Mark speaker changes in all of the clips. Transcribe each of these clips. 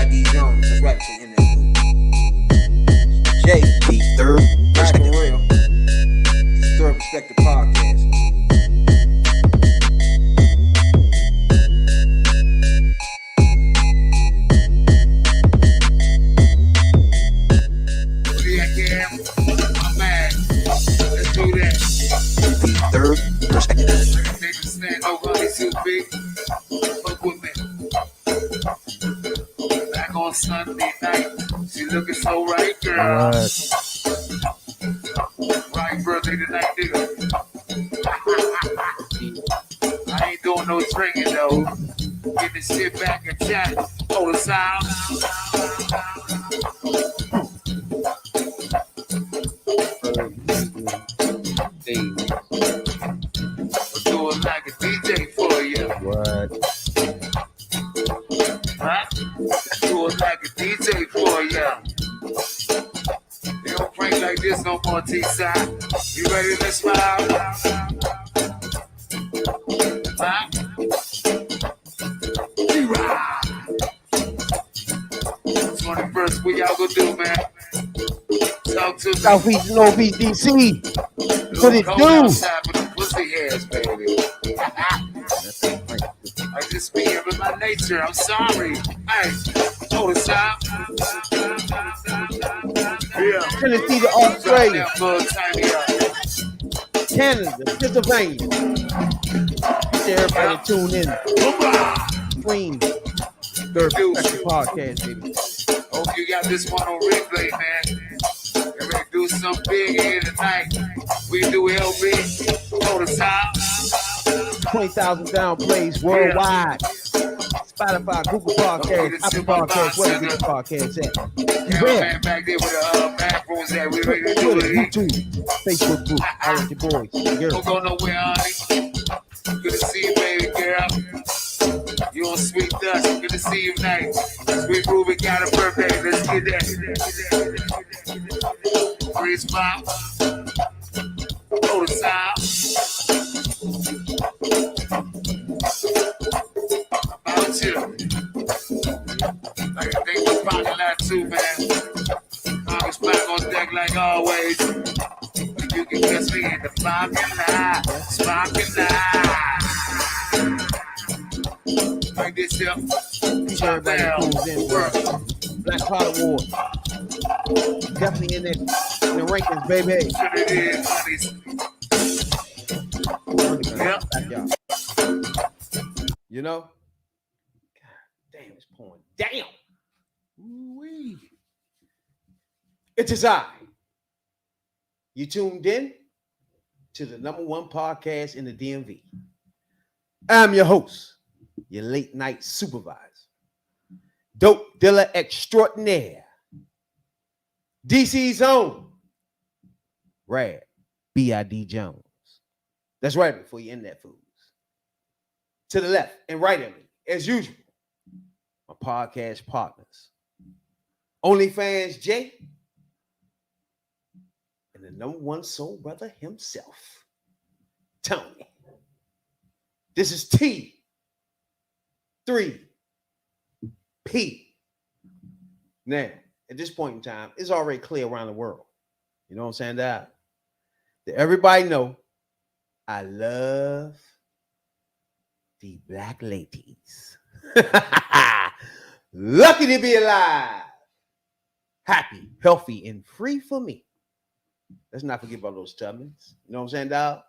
Speaker 1: PID Jones. That's right, so in that J,
Speaker 2: The third
Speaker 1: back for
Speaker 2: perspective.
Speaker 1: real. This Third Perspective Podcast.
Speaker 3: I'm mad. Let's do that.
Speaker 2: The third perspective.
Speaker 3: Niggas stand over on these 2 feet. Fuck with me. Back on Sunday night. She looking so right, girl. Right birthday tonight, nigga. I ain't doing no drinking though. Get this shit back and chat. Hold the sound. Do it like a DJ for you.
Speaker 4: What?
Speaker 3: Huh? Do it like a DJ for you. They don't prank like this no more, T-side. You ready to smile? Huh? T-ride. 21st, what y'all gonna do, man? Talk to me.
Speaker 4: Southeast, Northeast, DC. What it
Speaker 3: Cold
Speaker 4: do?
Speaker 3: outside with the pussy hairs, baby. I just be here with my nature. I'm sorry. Hey, hold it down. Yeah.
Speaker 4: Tennessee to Australia,
Speaker 3: Tiny
Speaker 4: Canada, Pennsylvania. Everybody tune in. Stream. Third Perspective Podcast, baby.
Speaker 3: Hope you got this one on replay, man. We're ready to do something big here tonight. We do LB. Hold it down.
Speaker 4: 20,000 down plays worldwide. Spotify, Google Podcasts, Apple Podcasts, where the podcast at.
Speaker 3: Yeah, man, back there with the back rooms that we ready to do
Speaker 4: Twitter,
Speaker 3: it.
Speaker 4: YouTube, Facebook group. I like your boys.
Speaker 3: Don't
Speaker 4: Girl.
Speaker 3: go nowhere, honey. Good to see you, baby girl. You on Sweet Dust. Good to see you tonight. Sweet Ruby got a birthday. Let's get that. Free spot. Hold the sound. About you. Like I think we're parking lot too, man. August back on deck like always. You can catch me in the parking lot. Like this here.
Speaker 4: Everybody tunes in, bro. Black Card Award. Definitely in the rankings, baby.
Speaker 3: It is, honey. Yep.
Speaker 4: Back, y'all. You know? God damn, it's pouring down. Ooh-wee. It is I. You tuned in to the #1 podcast in the DMV. I'm your host, your late night supervisor, dope dealer extraordinaire, DC's own, Rad BID Jones. That's right before you end that fools. To the left and right of me, as usual, my podcast partners, OnlyFans Jay, and the #1 soul brother himself, Tony. This is T3P. Now, at this point in time, it's already clear around the world. You know what I'm saying? That everybody know I love the black ladies. Lucky to be alive. Happy, healthy, and free for me. Let's not forget about those Tubmans. You know what I'm saying, dog?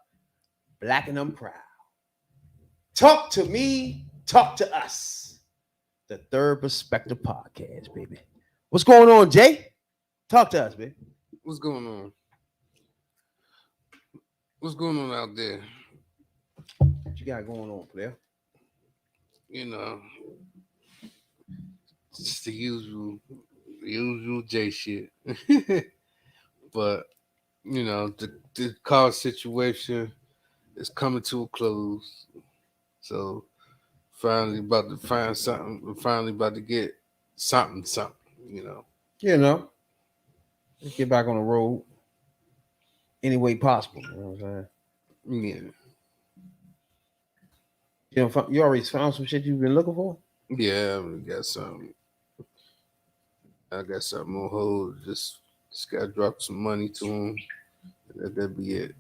Speaker 4: Black and I'm proud. Talk to me, talk to us. The Third Perspective Podcast, baby. What's going on, Jay? Talk to us, baby.
Speaker 5: What's going on? What's going on out there?
Speaker 4: What you got going on, player?
Speaker 5: You know, just the usual J shit. But you know, the car situation is coming to a close. So finally about to find something. We're finally about to get something, you know.
Speaker 4: You know, let's get back on the road any way possible. You know what I'm saying?
Speaker 5: Yeah.
Speaker 4: You already found some shit you've been looking for?
Speaker 5: Yeah, we got something. I got something on hold. Just gotta drop some money to him. That'd be it.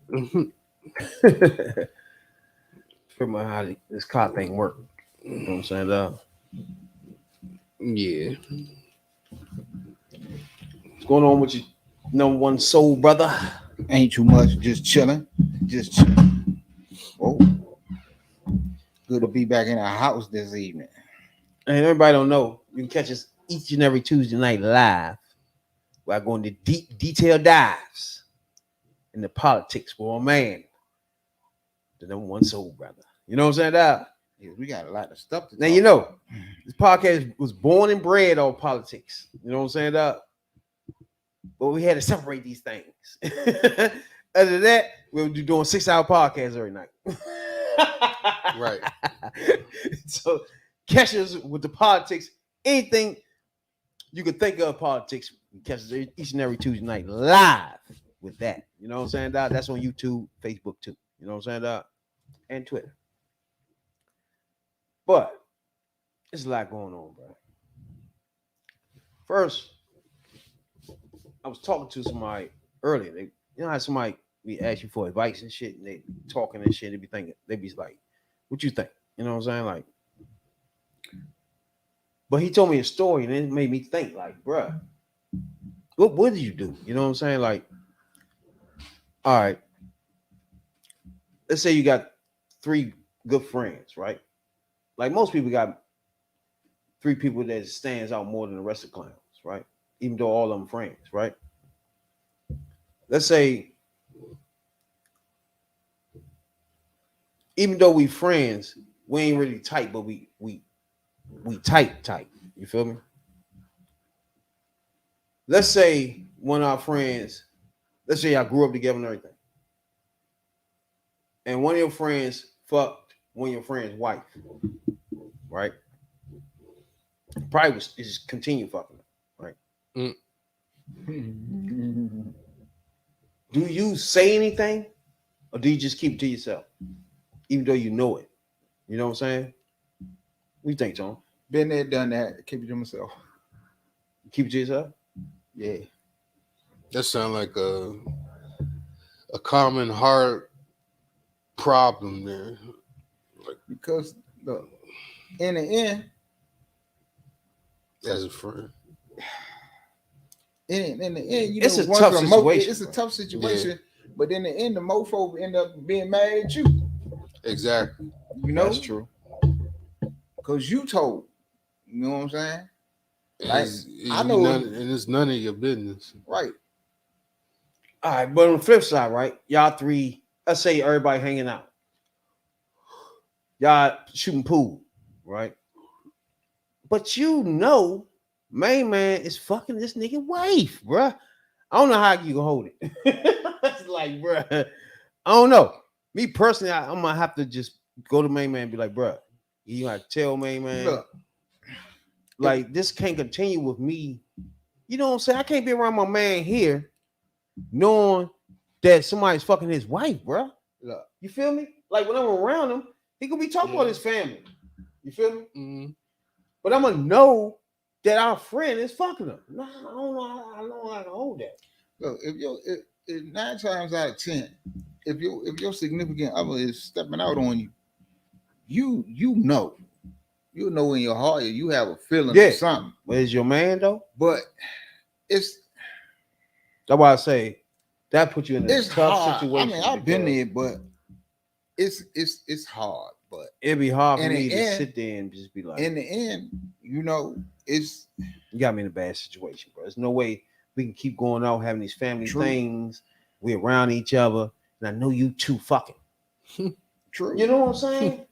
Speaker 4: Pretty much how this car thing work. You know what I'm saying, dog?
Speaker 5: Yeah.
Speaker 4: What's going on with your number one soul brother?
Speaker 2: Ain't too much, just chilling. Just chilling. Oh, good to be back in our house this evening.
Speaker 4: And everybody don't know, you can catch us each and every Tuesday night live. Where I go into deep, detailed dives in the politics for a man, the number one soul brother. You know what I'm saying, dog?
Speaker 2: Yeah, we got a lot of stuff to
Speaker 4: Now,
Speaker 2: talk
Speaker 4: you know,
Speaker 2: about.
Speaker 4: this podcast was born and bred on politics. You know what I'm saying, dog? But we had to separate these things. Other than that, we'll be doing 6-hour podcasts every night.
Speaker 5: Right.
Speaker 4: So catch us with the politics. Anything you could think of politics, catch us each and every Tuesday night live with that. You know what I'm saying, dog? That's on YouTube, Facebook too. You know what I'm saying, dog? And Twitter. But there's a lot going on, bro. First, I was talking to somebody earlier. You know how somebody be ask you for advice and shit, and they talking and shit. They be thinking, they be like, "What you think?" You know what I'm saying? Like, but he told me a story, and it made me think, like, bruh, what did you do? You know what I'm saying? Like, all right, let's say you got 3 good friends, right? Like most people got 3 people that stands out more than the rest of the clowns, right? Even though all of them friends, right? Let's say, even though we friends, we ain't really tight, but we tight. You feel me? Let's say one of our friends, let's say y'all grew up together and everything, and one of your friends fucked one of your friend's wife, right? Probably was just continue fucking her, right? Do you say anything, or do you just keep it to yourself, even though you know it? You know what I'm saying? What you think, John?
Speaker 2: Been there, done that. Keep it to myself.
Speaker 4: Keep it to yourself?
Speaker 2: Yeah.
Speaker 5: That sounds like a common heart problem there.
Speaker 2: Because look, in the end,
Speaker 5: As a friend.
Speaker 2: in the end, you
Speaker 4: It's
Speaker 2: know,
Speaker 4: a
Speaker 2: once
Speaker 4: tough
Speaker 2: the
Speaker 4: situation,
Speaker 2: it's a
Speaker 4: bro.
Speaker 2: tough situation. But in the end, the mofo end up being mad at you.
Speaker 5: Exactly.
Speaker 2: You know,
Speaker 4: That's true.
Speaker 2: because you told. You know what I'm saying? Like, I
Speaker 5: And
Speaker 2: know,
Speaker 5: and it's none of your business.
Speaker 2: right?
Speaker 4: All right, but on the flip side, right? Y'all 3, let's say everybody hanging out. Y'all shooting pool, right? But you know, main man is fucking this nigga wife, bruh. I don't know how you can hold it. It's like, bruh, I don't know. Me personally, I'm gonna have to just go to main man and be like, bruh, you gotta tell main man,
Speaker 2: Look,
Speaker 4: like, this can't continue with me. You know what I'm saying? I can't be around my man here knowing that somebody's fucking his wife, bruh.
Speaker 2: look.
Speaker 4: You feel me? Like when I'm around him, he could be talking about his family. You feel me?
Speaker 5: Mm-hmm.
Speaker 4: But I'm gonna know that our friend is fucking him. Nah, I don't know. I don't know how to hold that.
Speaker 2: Look, if 9 times out of 10, if your significant other is stepping out on you, you know in your heart you have a feeling
Speaker 4: Yeah.
Speaker 2: of something.
Speaker 4: But is your man though?
Speaker 2: But it's
Speaker 4: That's why I say that puts you in a tough
Speaker 2: hard.
Speaker 4: situation.
Speaker 2: I mean, I've been
Speaker 4: because
Speaker 2: there, but it's hard. But
Speaker 4: it'd be hard for
Speaker 2: in
Speaker 4: me
Speaker 2: the
Speaker 4: to
Speaker 2: end-
Speaker 4: sit there and just be like,
Speaker 2: in the end, you know, it's
Speaker 4: you got me in a bad situation, bro. There's no way we can keep going out having these family
Speaker 2: True.
Speaker 4: things. We're around each other, and I know you 2 fucking.
Speaker 2: true.
Speaker 4: You know what I'm saying?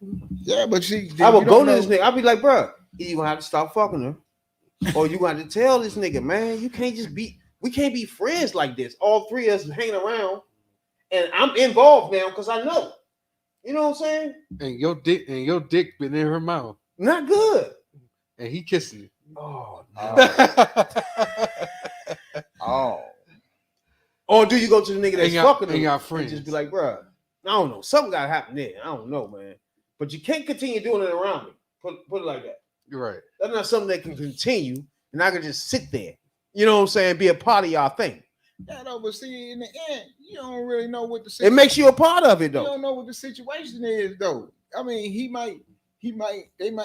Speaker 2: Yeah, but see,
Speaker 4: I would
Speaker 2: you
Speaker 4: go
Speaker 2: don't
Speaker 4: to this
Speaker 2: know-
Speaker 4: nigga. I'll be like, bro, either you gonna have to stop fucking her, or you gonna have to tell this nigga, man, you can't just be. We can't be friends like this. All 3 of us hanging around, and I'm involved now because I know. You know what I'm saying?
Speaker 5: And your dick been in her mouth.
Speaker 4: Not good.
Speaker 5: And he kissing it.
Speaker 4: Oh
Speaker 2: Oh,
Speaker 4: Or do you go to the nigga that's
Speaker 5: And y'all-
Speaker 4: fucking
Speaker 5: and
Speaker 4: him
Speaker 5: y'all
Speaker 4: and
Speaker 5: friends.
Speaker 4: just be like, bro, I don't know, something gotta happen there. I don't know, man. But you can't continue doing it around me. Put it like that.
Speaker 5: You're right.
Speaker 4: That's not something that can continue, and I can just sit there you know what I'm saying, be a part of y'all thing.
Speaker 2: Yeah, no, but see, in the end, you don't really know what the
Speaker 4: It
Speaker 2: situation.
Speaker 4: makes you a part of it
Speaker 2: You
Speaker 4: though.
Speaker 2: don't know what the situation is though. I mean, they might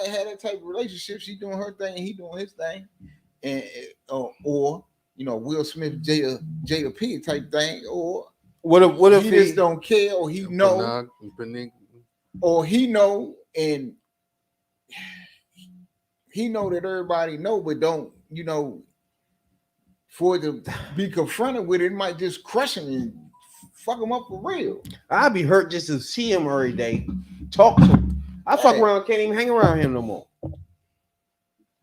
Speaker 2: have that type of relationship. She doing her thing, he doing his thing, and or you know, Will Smith, Jada P type thing, or
Speaker 4: What if
Speaker 2: he just don't care, or he know, or he know, and he know that everybody know, but don't, you know, for it to be confronted with it, it might just crush him and fuck him up for real.
Speaker 4: I'd be hurt just to see him every day, talk to him. I fuck
Speaker 2: Hey.
Speaker 4: around, can't even hang around him no more.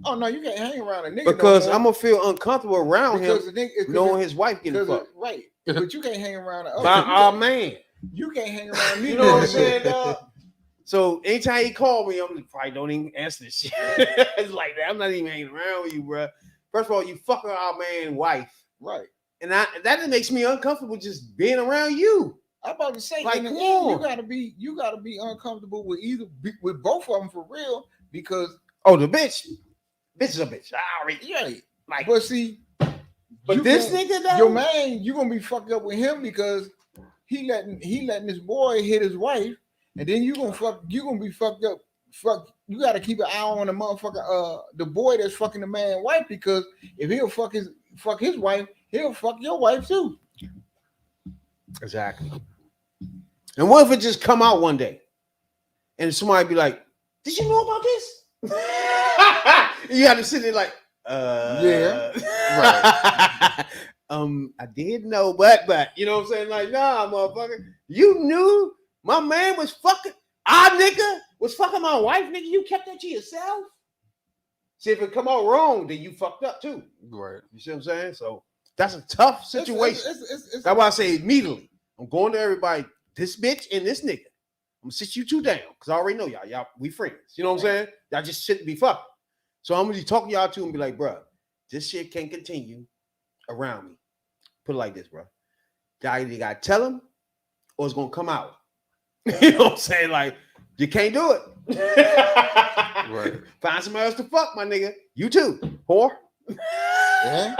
Speaker 2: Oh no, you can't hang around a nigga
Speaker 4: Because
Speaker 2: no
Speaker 4: I'm
Speaker 2: more.
Speaker 4: gonna feel uncomfortable around him,
Speaker 2: Because the nigga,
Speaker 4: knowing his wife getting fucked
Speaker 2: right. But you can't hang around the
Speaker 4: by
Speaker 2: other.
Speaker 4: our man.
Speaker 2: You can't hang around me.
Speaker 4: You know what I'm saying, dog? So anytime he called me, I'm like, probably don't even answer this shit. It's like that. I'm not even hanging around with you, bro. First of all, you fucking our man's wife,
Speaker 2: Right.
Speaker 4: and that makes me uncomfortable just being around you.
Speaker 2: I'm about to say,
Speaker 4: Like,
Speaker 2: in the
Speaker 4: come
Speaker 2: end,
Speaker 4: on.
Speaker 2: you gotta be uncomfortable with with both of them for real, because
Speaker 4: Oh, the bitch is a bitch. I already,
Speaker 2: yeah,
Speaker 4: like,
Speaker 2: but see,
Speaker 4: but
Speaker 2: you
Speaker 4: this
Speaker 2: can't-
Speaker 4: nigga though,
Speaker 2: your man, you gonna be fucked up with him because he letting this boy hit his wife, and then you gonna be fucked up. You gotta keep an eye on the motherfucker, the boy that's fucking the man's wife, because if he'll fuck his wife, he'll fuck your wife too.
Speaker 4: exactly. And what if it just come out one day, and somebody be like, "Did you know about this?" You have to sit there like,
Speaker 2: Yeah,
Speaker 4: right. I did know, but you know what I'm saying? Like, nah, motherfucker, you knew my man was fucking our nigga was fucking my wife, nigga. You kept that to yourself. See, if it come out wrong, then you fucked up too.
Speaker 5: Right.
Speaker 4: You see what I'm saying? So that's a tough situation.
Speaker 2: It's
Speaker 4: That's why I say immediately, I'm going to everybody, this bitch and this nigga. I'm gonna sit you two down because I already know y'all. Y'all, we friends. You know what I'm saying? Y'all just shouldn't be fucking. So I'm gonna be talking y'all to and be like, bro, this shit can't continue around me. Put it like this, bro. Y'all either gotta tell him or it's gonna come out. You know what I'm saying? Like, you can't do it.
Speaker 5: Right.
Speaker 4: Find somebody else to fuck, my nigga. You too, whore.
Speaker 2: Yeah.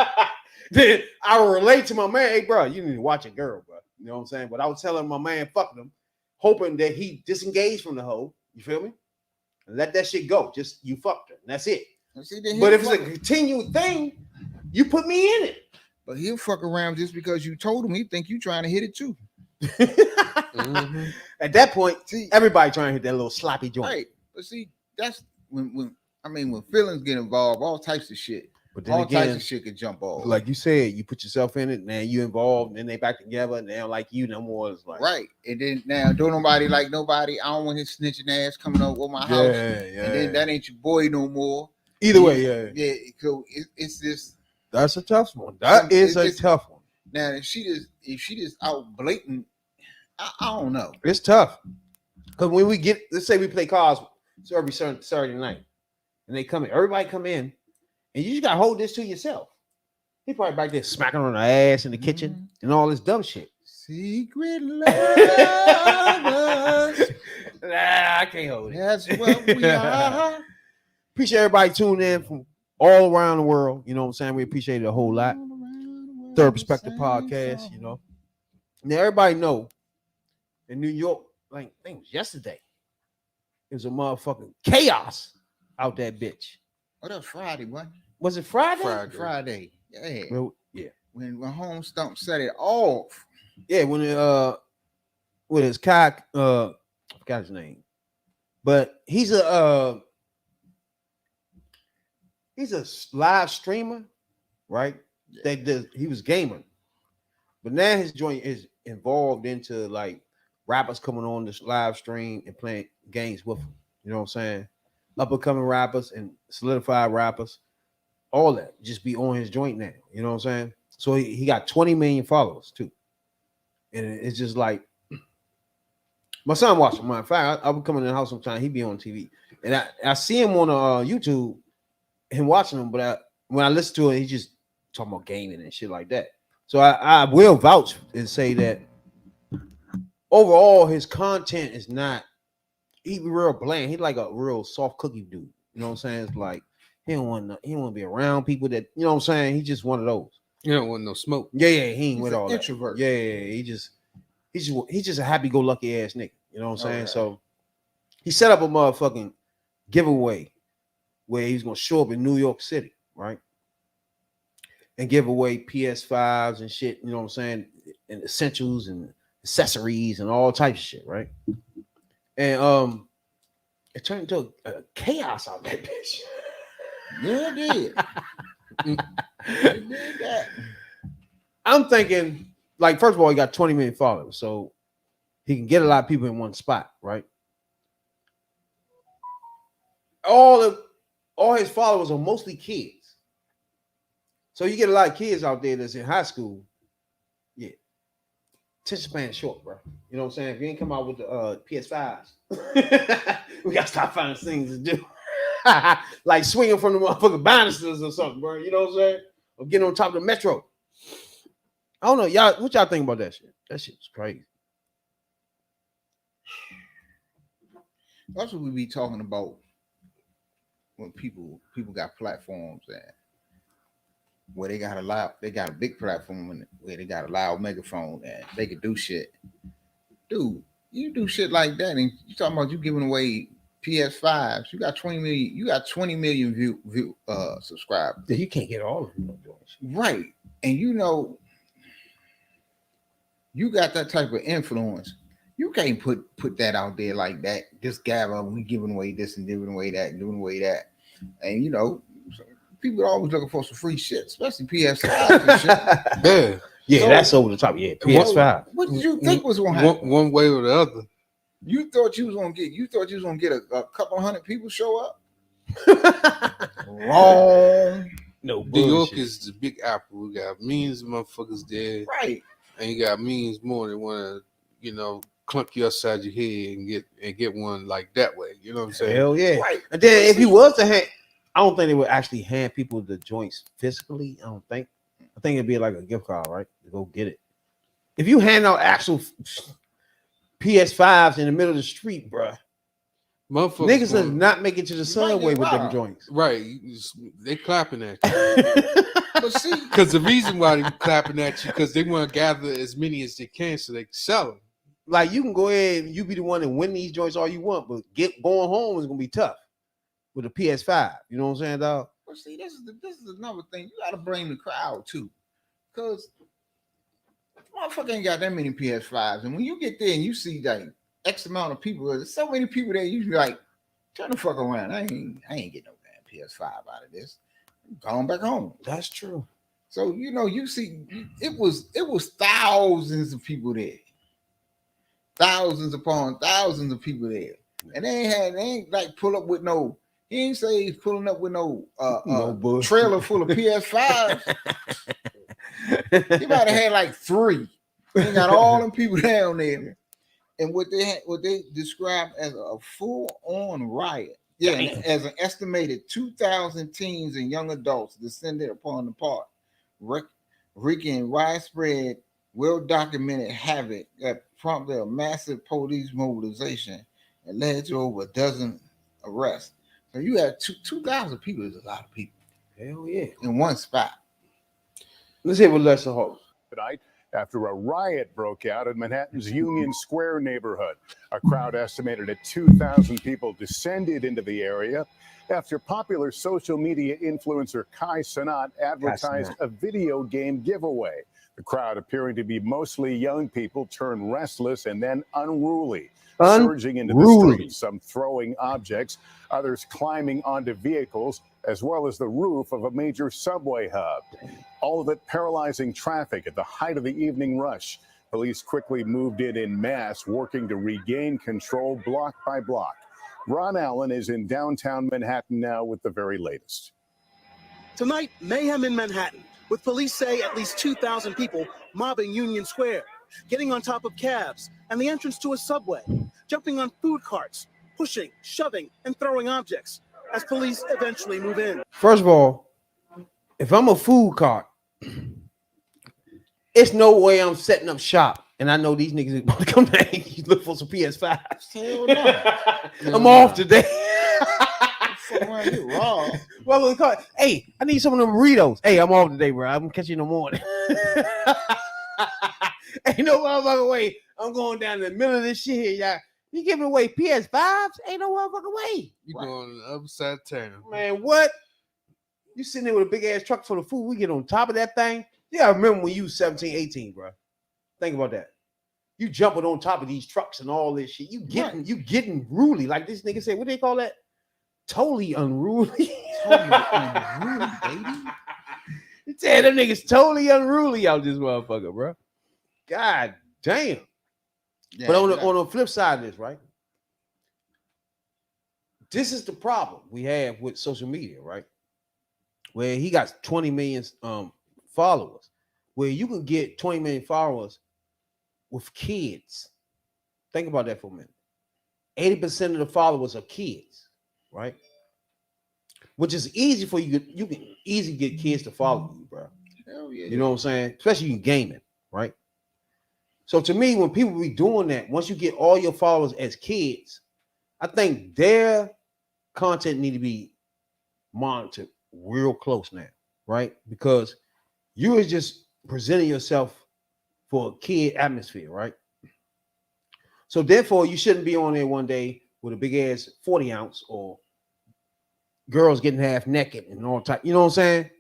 Speaker 4: Then I will relate to my man. Hey, bro, you need to watch a girl, bro. You know what I'm saying? But I was telling my man fucking him, hoping that he disengaged from the hoe. You feel me? And let that shit go. Just you fucked her, and that's it.
Speaker 2: See,
Speaker 4: But if it's a continued thing, you put me in it.
Speaker 2: but he'll fuck around just because you told him. He think you trying to hit it too.
Speaker 5: Mm-hmm.
Speaker 4: At that point,
Speaker 2: See,
Speaker 4: everybody trying to hit that little sloppy joint.
Speaker 2: right? But see, that's when feelings get involved, all types of shit.
Speaker 4: But then
Speaker 2: All
Speaker 4: again,
Speaker 2: types of shit can jump off.
Speaker 4: like you said, you put yourself in it, and then you involved, and then they back together, and they don't like you no more. It's like
Speaker 2: right. And then now don't nobody like nobody. I don't want his snitching ass coming up with my house.
Speaker 4: yeah.
Speaker 2: And then that ain't your boy no more.
Speaker 4: Either way, yeah.
Speaker 2: Yeah. So it's this.
Speaker 4: That's a tough one. That is a
Speaker 2: It's-
Speaker 4: tough one.
Speaker 2: Now if she just out blatant, I don't know.
Speaker 4: It's tough. Because when we get, let's say we play cards so every Saturday night, and they come in, everybody come in, and you just gotta hold this to yourself. He probably back there smacking on her ass in the kitchen and all this dumb shit.
Speaker 2: Secret lovers.
Speaker 4: Nah, I can't hold it.
Speaker 2: That's what we are.
Speaker 4: Appreciate everybody tuning in from all around the world. You know what I'm saying? We appreciate it a whole lot. Third Perspective Podcast, you know. Now everybody know in New York, like I think it was yesterday, it was a motherfucking chaos out that bitch.
Speaker 2: Oh, that was Friday, what?
Speaker 4: Was it Friday?
Speaker 2: Friday. Yeah.
Speaker 4: Well, yeah.
Speaker 2: When Home Stump set it off.
Speaker 4: Yeah, when it with his Kai I forgot his name. But he's a live streamer, right?
Speaker 2: Yeah.
Speaker 4: He was gaming. But now his joint is involved into like rappers coming on this live stream and playing games with him. You know what I'm saying? Up and coming rappers and solidified rappers, all that just be on his joint now. You know what I'm saying? So he got 20 million followers too. And it's just like my son watching. Matter of fact, I would come in the house sometime. He be on TV, and I see him on YouTube, him watching him. But when I listen to it, he just talking about gaming and shit like that. So I will vouch and say that overall his content is not. He real bland. He's like a real soft cookie dude. You know what I'm saying? It's like He don't want to be around people that, you know what I'm saying? He just one of those.
Speaker 5: You don't want no smoke.
Speaker 4: Yeah, he ain't
Speaker 2: He's
Speaker 4: with
Speaker 2: an
Speaker 4: all
Speaker 2: introvert.
Speaker 4: that. Yeah, he's just a happy-go-lucky ass nigga. You know what I'm saying?
Speaker 2: Okay.
Speaker 4: So he set up a motherfucking giveaway where he's gonna show up in New York City, right? And give away PS5s and shit, you know what I'm saying? And essentials and accessories and all types of shit, right? And it turned into a chaos out that bitch.
Speaker 2: Yeah, it did. It did that.
Speaker 4: I'm thinking, like, first of all, he got 20 million followers, so he can get a lot of people in one spot, right? All his followers are mostly kids. So you get a lot of kids out there that's in high school. Yeah. Attention span short, bro. You know what I'm saying? If you ain't come out with the PS5s, we gotta stop finding things to do. Like swinging from the motherfucking banisters or something, bro. You know what I'm saying? Or getting on top of the metro. I don't know. Y'all, what y'all think about that shit? That shit's crazy.
Speaker 2: That's what we be talking about when people got platforms and where they got a big platform and where they got a loud megaphone and they could do shit. Dude, you do shit like that and you talking about you giving away PS5s. You got 20 million view subscribers.
Speaker 4: You can't get all of them.
Speaker 2: Right. And you know you got that type of influence. You can't put that out there like that. Just gather, we giving away this and giving away that and doing away that. And you know, people are always looking for some free shit, especially PS5 and shit.
Speaker 4: Yeah,
Speaker 2: So,
Speaker 4: that's over the top. Yeah, PS5.
Speaker 2: What did you think was gonna happen?
Speaker 5: One way or the other.
Speaker 2: You thought you was gonna get a couple hundred people show up? Wrong.
Speaker 4: No,
Speaker 5: New York
Speaker 4: bullshit.
Speaker 5: is the big apple. We got millions of motherfuckers there,
Speaker 2: Right.
Speaker 5: and you got millions more that want to, you know, clunk you upside your head and get one like that way. You know what I'm saying?
Speaker 4: Hell yeah.
Speaker 2: Right.
Speaker 4: And then if he was to hand, I don't think they would actually hand people the joints physically. I don't think. I think it'd be like a gift card, right? To go get it. If you hand out actual PS5s in the middle of the street, bruh,
Speaker 5: Motherfuckers
Speaker 4: niggas does
Speaker 5: gonna-
Speaker 4: not make it to the subway with them
Speaker 2: robbed.
Speaker 4: joints.
Speaker 5: Right, they clapping at you.
Speaker 2: But see,
Speaker 5: Because the reason why they clapping at you because they want to gather as many as they can so they can sell them.
Speaker 4: Like you can go ahead and you be the one that win these joints all you want, but going home is gonna be tough with a PS5. You know what I'm saying, dog?
Speaker 2: But see, this is another thing. You gotta bring the crowd too. Cause motherfucker ain't got that many PS5s. And when you get there and you see like X amount of people, there's so many people there, you be like, turn the fuck around. I ain't getting no damn PS5 out of this. I'm going back home.
Speaker 4: That's true.
Speaker 2: So you know, you see, it was thousands of people there. Thousands upon thousands of people there. And they ain't like pull up with no. He ain't say he's pulling up with no
Speaker 4: bullshit.
Speaker 2: trailer full of PS5s. He might have had like 3. He got all them people down there. And what they described as a full-on riot. Yeah, and as an estimated 2,000 teens and young adults descended upon the park, wreaking widespread, well-documented havoc that prompted a massive police mobilization and led to over a dozen arrests. So you had 2,000 people. Is a lot of people.
Speaker 4: Hell yeah.
Speaker 2: In one spot.
Speaker 4: Let's hear what Lester Holt.
Speaker 6: Tonight, after a riot broke out in Manhattan's Union Square neighborhood. A crowd estimated at 2,000 people descended into the area after popular social media influencer Kai Cenat advertised a video game giveaway. The crowd appearing to be mostly young people turned restless and then unruly, surging into the streets, some throwing objects, others climbing onto vehicles, as well as the roof of a major subway hub. All of it paralyzing traffic at the height of the evening rush. Police quickly moved in mass, working to regain control block by block. Ron Allen is in downtown Manhattan now with the very latest.
Speaker 7: Tonight, mayhem in Manhattan, with police say at least 2,000 people mobbing Union Square, getting on top of cabs and the entrance to a subway, jumping on food carts, pushing, shoving, and throwing objects as police eventually move in.
Speaker 4: First of all, if I'm a food cart, it's no way I'm setting up shop and I know these niggas are going to come back and look for some PS5s.
Speaker 2: Hell no.
Speaker 4: I'm off today.
Speaker 2: Fuck around, get robbed.
Speaker 4: What we call it? Hey, I need some of them burritos. Hey, I'm off today, bro. I'm gonna catch you in the morning. Ain't no motherfucking way. I'm going down in the middle of this shit here, y'all. You giving away PS5s? Ain't no motherfucking way.
Speaker 5: You going on the other side of town.
Speaker 4: Man, what? You sitting there with a big ass truck full of food. We get on top of that thing. You gotta remember when you was 17, 18, bro. Think about that. You jumping on top of these trucks and all this shit. You getting ruly. Like this nigga said, what they call that? Totally unruly.
Speaker 2: Totally unruly, baby.
Speaker 4: You tell them niggas totally unruly out this motherfucker, bro. God damn.
Speaker 2: Yeah,
Speaker 4: But on the flip side of this, right? This is the problem we have with social media, right? Where he got 20 million followers, where you can get 20 million followers with kids. Think about that for a minute. 80% of the followers are kids, right? Which is easy for you. You can easily get kids to follow you, bro.
Speaker 2: Hell yeah.
Speaker 4: You know what I'm saying? Especially in gaming, right? So to me, when people be doing that, once you get all your followers as kids, I think their content need to be monitored real close now, right? Because you are just presenting yourself for a kid atmosphere, right? So therefore, you shouldn't be on there one day with a big ass 40 ounce or girls getting half naked and all type. You know what I'm saying?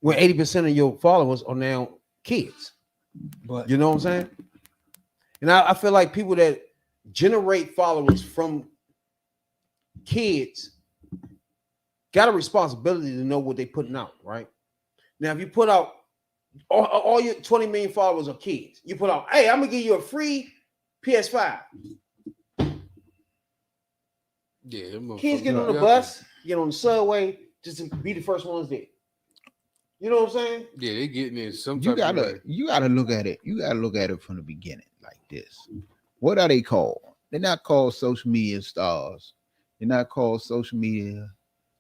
Speaker 4: Where 80% of your followers are now kids.
Speaker 2: But
Speaker 4: You know what I'm saying? And I feel like people that generate followers from kids got a responsibility to know what they're putting out, right? Now, if you put out all your 20 million followers are kids, you put out, hey, I'm gonna give you a free PS5.
Speaker 5: Yeah, them
Speaker 4: Kids get on
Speaker 5: motherfuckers
Speaker 4: the
Speaker 5: out
Speaker 4: bus, get on the subway, just to be the first ones there. You know what I'm saying?
Speaker 5: there. Yeah, they getting in some
Speaker 2: you
Speaker 5: type of way.
Speaker 2: gotta look at it. You gotta look at it from the beginning like this. What are they called? They're not called social media stars. They're not called social media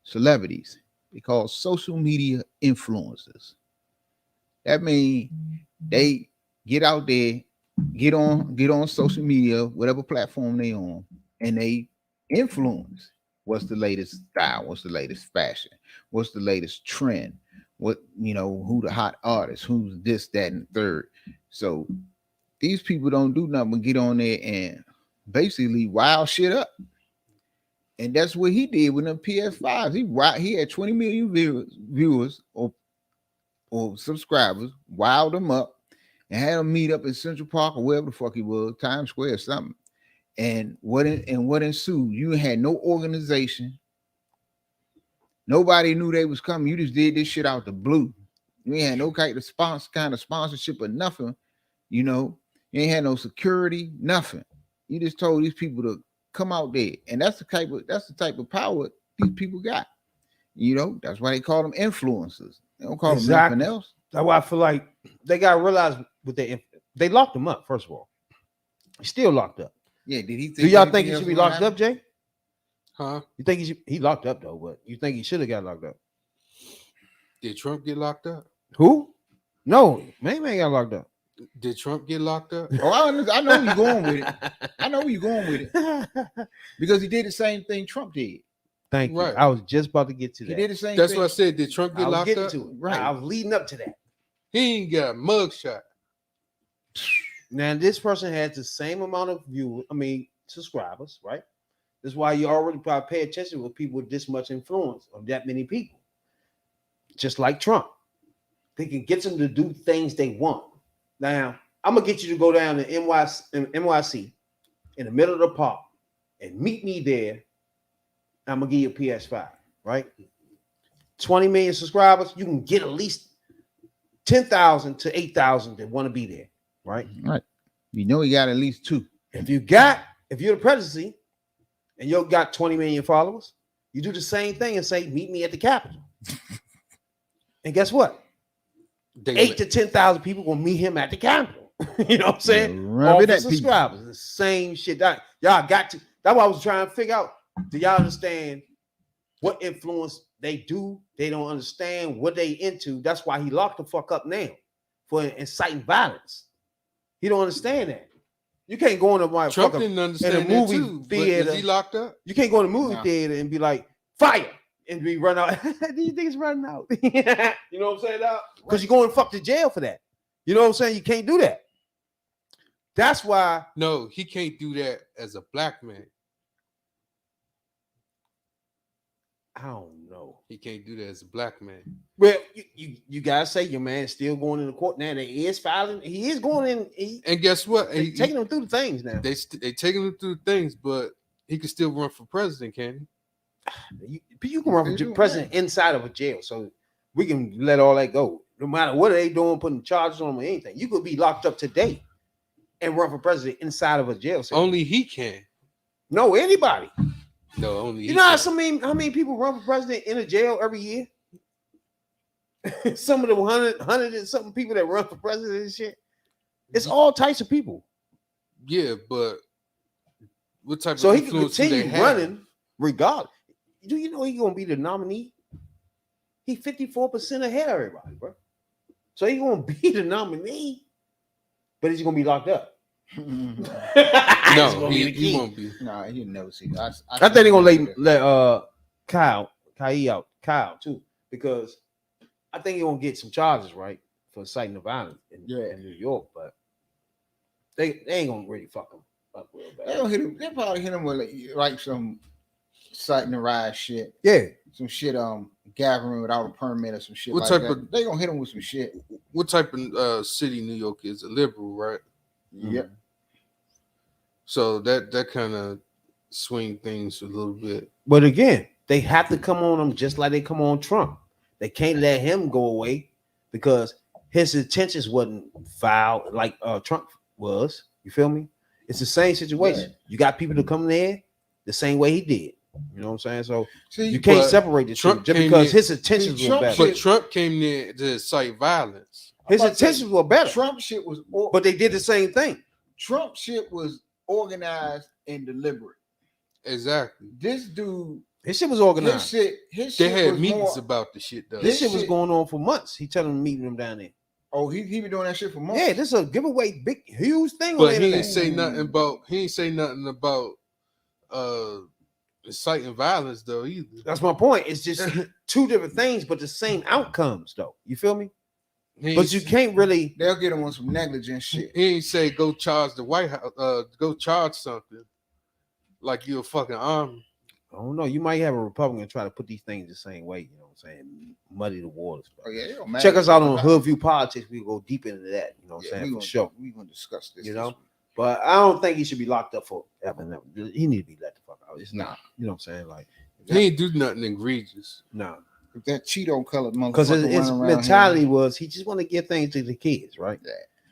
Speaker 2: celebrities. They call social media influencers. That means they get out there, get on social media, whatever platform they on, and they influence what's the latest style, what's the latest fashion, what's the latest trend, what who the hot artist, who's this, that, and third. So these people don't do nothing but get on there and basically wild shit up. And that's what he did with them PS5s. He had 20 million viewers or subscribers, wild them up, and had them meet up in Central Park or wherever the fuck he was, Times Square or something. And what ensued? You had no organization. Nobody knew they was coming. You just did this shit out the blue. You ain't had no kind of sponsorship or nothing. You ain't had no security, nothing. You just told these people to come out there, and that's the type of power these people got. That's why they call them influencers. They don't call them nothing else.
Speaker 4: That's why I feel like they gotta realize what they locked him up. First of all, he's still locked up.
Speaker 2: Yeah, did he?
Speaker 4: Do y'all think he should be locked up, Jay?
Speaker 5: Huh?
Speaker 4: You think he locked up though? But you think he should have got locked up?
Speaker 5: Did Trump get locked up?
Speaker 4: Who? No, man got locked up.
Speaker 5: Did Trump get locked up?
Speaker 2: Oh, I know where you're going with it. I know where you're going with it because he did the same thing Trump did.
Speaker 4: Thank you.
Speaker 5: Right.
Speaker 4: I was just about to get to
Speaker 2: He
Speaker 4: that.
Speaker 2: did the same
Speaker 5: That's
Speaker 2: thing.
Speaker 5: what I said. Did Trump
Speaker 4: I
Speaker 5: get
Speaker 4: was
Speaker 5: locked
Speaker 4: getting
Speaker 5: up?
Speaker 4: to it.
Speaker 2: Right.
Speaker 4: I was leading up to that.
Speaker 5: He ain't got a mugshot.
Speaker 4: Now this person has the same amount of subscribers, right? That's why you already probably pay attention with people with this much influence of that many people. Just like Trump. They can get them to do things they want. Now, I'm gonna get you to go down to NYC in the middle of the park and meet me there. I'm gonna give you a PS5, right? 20 million subscribers, you can get at least 10,000 to 8,000 that want to be there, right?
Speaker 2: Right. He got at least 2.
Speaker 4: If you're the presidency and you got 20 million followers, you do the same thing and say, meet me at the Capitol. And guess what? 8 to 10,000 people will meet him at the Capitol. You know what I'm saying? All the subscribers, the same shit. Y'all got to. That's why I was trying to figure out. Do y'all understand what influence they do? They don't understand what they into. That's why he locked the fuck up now for inciting violence. He don't understand that. You can't go in a
Speaker 5: Trump didn't understand
Speaker 4: movie
Speaker 5: that too.
Speaker 4: theater.
Speaker 5: Is he locked up?
Speaker 4: You can't go in the movie theater and be like, fire. and we run out. These niggas running out. You know what I'm saying? Because you're going fuck to jail for that. You know what I'm saying? You can't do that. That's why.
Speaker 5: No, he can't do that as a black man.
Speaker 4: I don't know.
Speaker 5: He can't do that as a black man.
Speaker 4: Well, you gotta say your man's still going into court now. They is filing. He is going in.
Speaker 5: And guess what?
Speaker 4: They taking him through the things now.
Speaker 5: They taking him through things, but he can still run for president, can he?
Speaker 4: You can run for president inside of a jail, so we can let all that go. No matter what they doing, putting charges on him or anything, you could be locked up today and run for president inside of a jail cell.
Speaker 5: Only he can.
Speaker 4: No, anybody.
Speaker 5: No, only
Speaker 4: you know how many people run for president in a jail every year? Some of the 100 and something people that run for president and shit. It's all types of people.
Speaker 5: Yeah, but what type
Speaker 4: so
Speaker 5: of
Speaker 4: he can
Speaker 5: influence
Speaker 4: continue running regardless. Do you know he's gonna be the nominee? He 54% ahead of everybody, bro. So he's gonna be the nominee, but he's gonna be locked up.
Speaker 5: No, he won't be.
Speaker 2: Nah, he'll never see. I
Speaker 4: think they're gonna let Kyle too, because I think he's gonna get some charges, right, for inciting the violence in New York, but they ain't gonna really fuck him up real bad.
Speaker 2: They gonna hit him. They probably hit him with like some inciting the riot shit.
Speaker 4: Yeah, some
Speaker 2: shit. Gathering without a permit or some shit.
Speaker 5: What
Speaker 2: like
Speaker 5: type
Speaker 2: that.
Speaker 5: of?
Speaker 2: They gonna hit him with some shit.
Speaker 5: What type of city New York is? A liberal, right?
Speaker 2: Yep.
Speaker 5: So that kind of swing things a little bit.
Speaker 4: But again, they have to come on him just like they come on Trump. They can't let him go away because his intentions wasn't foul like Trump was. You feel me? It's the same situation. Yeah. You got people to come there the same way he did. You know what I'm saying? So you can't separate the two just because his intentions were better.
Speaker 5: But Trump came there to incite violence.
Speaker 4: His intentions were better.
Speaker 2: Trump shit was,
Speaker 4: but they did the same thing.
Speaker 2: Trump shit was organized and deliberate.
Speaker 5: Exactly.
Speaker 2: This dude,
Speaker 4: his shit was organized.
Speaker 2: His shit
Speaker 5: they had
Speaker 2: was
Speaker 5: meetings
Speaker 2: more,
Speaker 5: about the shit though.
Speaker 4: This shit was going on for months. He telling them meeting them down there.
Speaker 2: Oh, he been doing that shit for months.
Speaker 4: Yeah, this is a giveaway, big, huge thing.
Speaker 5: But he didn't say nothing about. He didn't say nothing about inciting violence though either.
Speaker 4: That's my point. It's just two different things, but the same outcomes though. You feel me? But you can't really.
Speaker 2: They'll get him on some negligent shit.
Speaker 5: He ain't say go charge the White House. Go charge something like you're a fucking army.
Speaker 4: I don't know. You might have a Republican try to put these things the same way. You know what I'm saying? Muddy the waters.
Speaker 2: Oh yeah.
Speaker 4: Check us out on Hood View Politics. We go deep into that. You know what I'm saying? For sure.
Speaker 2: We're gonna discuss this.
Speaker 4: You know. But I don't think he should be locked up for ever and ever. He need to be let the fuck out. It's not. You know what I'm saying? Like
Speaker 5: he ain't do nothing egregious.
Speaker 4: No.
Speaker 2: That Cheeto colored motherfucker.
Speaker 4: Because his mentality was he just want to give things to the kids, right?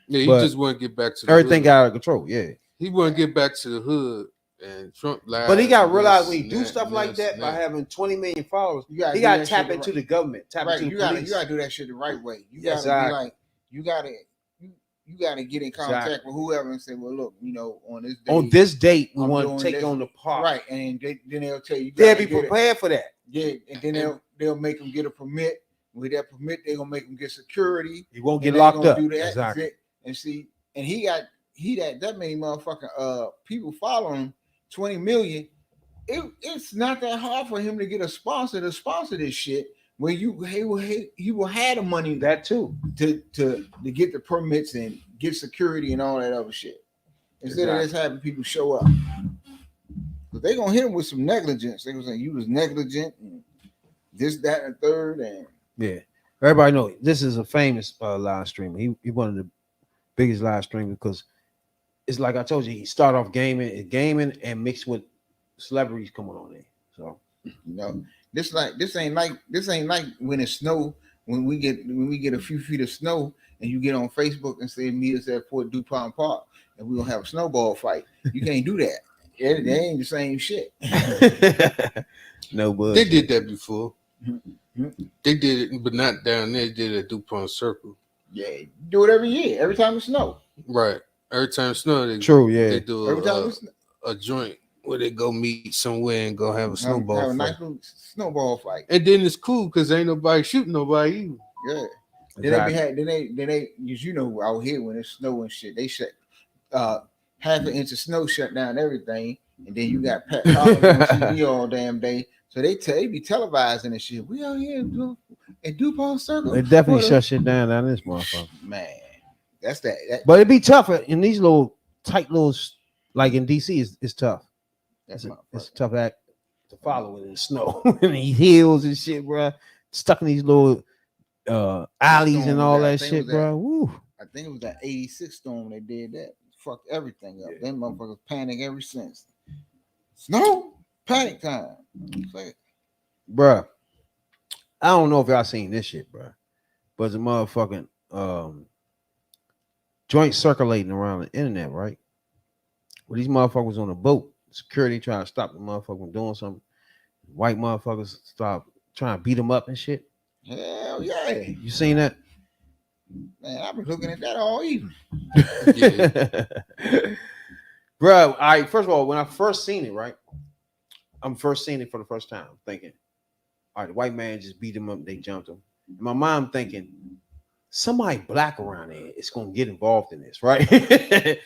Speaker 5: Yeah, he just want to get back to the
Speaker 4: everything
Speaker 5: hood.
Speaker 4: got out of control. Yeah,
Speaker 5: he want to get back to the hood, and Trump lied.
Speaker 4: But he got to realize when you do stuff like that by having 20 million followers, he got to tap into the government, tap into the police.
Speaker 2: You got to do that shit the right way. You got to be like, you got to get in contact with whoever and say, well, look, you know, on this date,
Speaker 4: we want to take on the park,
Speaker 2: right? And then they'll tell you,
Speaker 4: they'll be prepared for that.
Speaker 2: Yeah, and then they'll make them get a permit. With that permit, they're gonna make them get security.
Speaker 4: He won't get locked up.
Speaker 2: Do that.
Speaker 4: Exactly.
Speaker 2: And see, and he got that many motherfucking people following 20 million. It's not that hard for him to get a sponsor to sponsor this shit. Where he will have the money
Speaker 4: that too
Speaker 2: to get the permits and get security and all that other shit. Instead of just having people show up. But they gonna hit him with some negligence. They gonna say you was negligent and this, that, and third. And
Speaker 4: yeah, everybody know this is a famous live streamer. He one of the biggest live streamers because it's like I told you, he started off gaming and mixed with celebrities coming on there. So
Speaker 2: you know, this ain't like when it snow. When we get a few feet of snow and you get on Facebook and say meet us at Fort DuPont Park and we're gonna have a snowball fight. You can't do that. They ain't the same shit.
Speaker 4: No, but
Speaker 5: they did that before. They did it, but not down there. They did it at DuPont Circle.
Speaker 2: Yeah, do it every year. Every time it snows.
Speaker 5: Right. Every time it snows, they do a joint where they go meet somewhere and go have a snowball
Speaker 2: have a
Speaker 5: fight.
Speaker 2: nice little snowball fight.
Speaker 5: And then it's cool because ain't nobody shooting nobody either.
Speaker 2: Yeah. Exactly. Then they you know out here when it's snow and shit, they shut half an inch of snow shut down everything, and then you got Pat Collins on TV all damn day So they be televising and shit. We out here in DuPont Circle.
Speaker 4: They definitely shut shit down this motherfucker.
Speaker 2: Man, that's that.
Speaker 4: But it'd be tougher in these little tight little, like in DC, it's tough. It's a tough act to follow in the snow and these hills and shit, bro. Stuck in these little alleys and all that shit, bro. Woo.
Speaker 2: I think it was that 86 storm they did that. Fucked everything up. Them motherfuckers panic ever since. Snow, panic time. Like,
Speaker 4: bruh, I don't know if y'all seen this shit, bruh, but it's a motherfucking joint circulating around the internet, right? Where these motherfuckers on a boat, security trying to stop the motherfucker from doing something. White motherfuckers stop trying to beat them up and shit.
Speaker 2: Hell yeah.
Speaker 4: You seen that?
Speaker 2: Man, I've been looking at that all evening.
Speaker 4: Bro, all right, first of all, when I first seen it, right? I'm first seeing it for the first time, thinking, all right, the white man just beat him up, they jumped him. In my mind, thinking, somebody black around there is gonna get involved in this, right?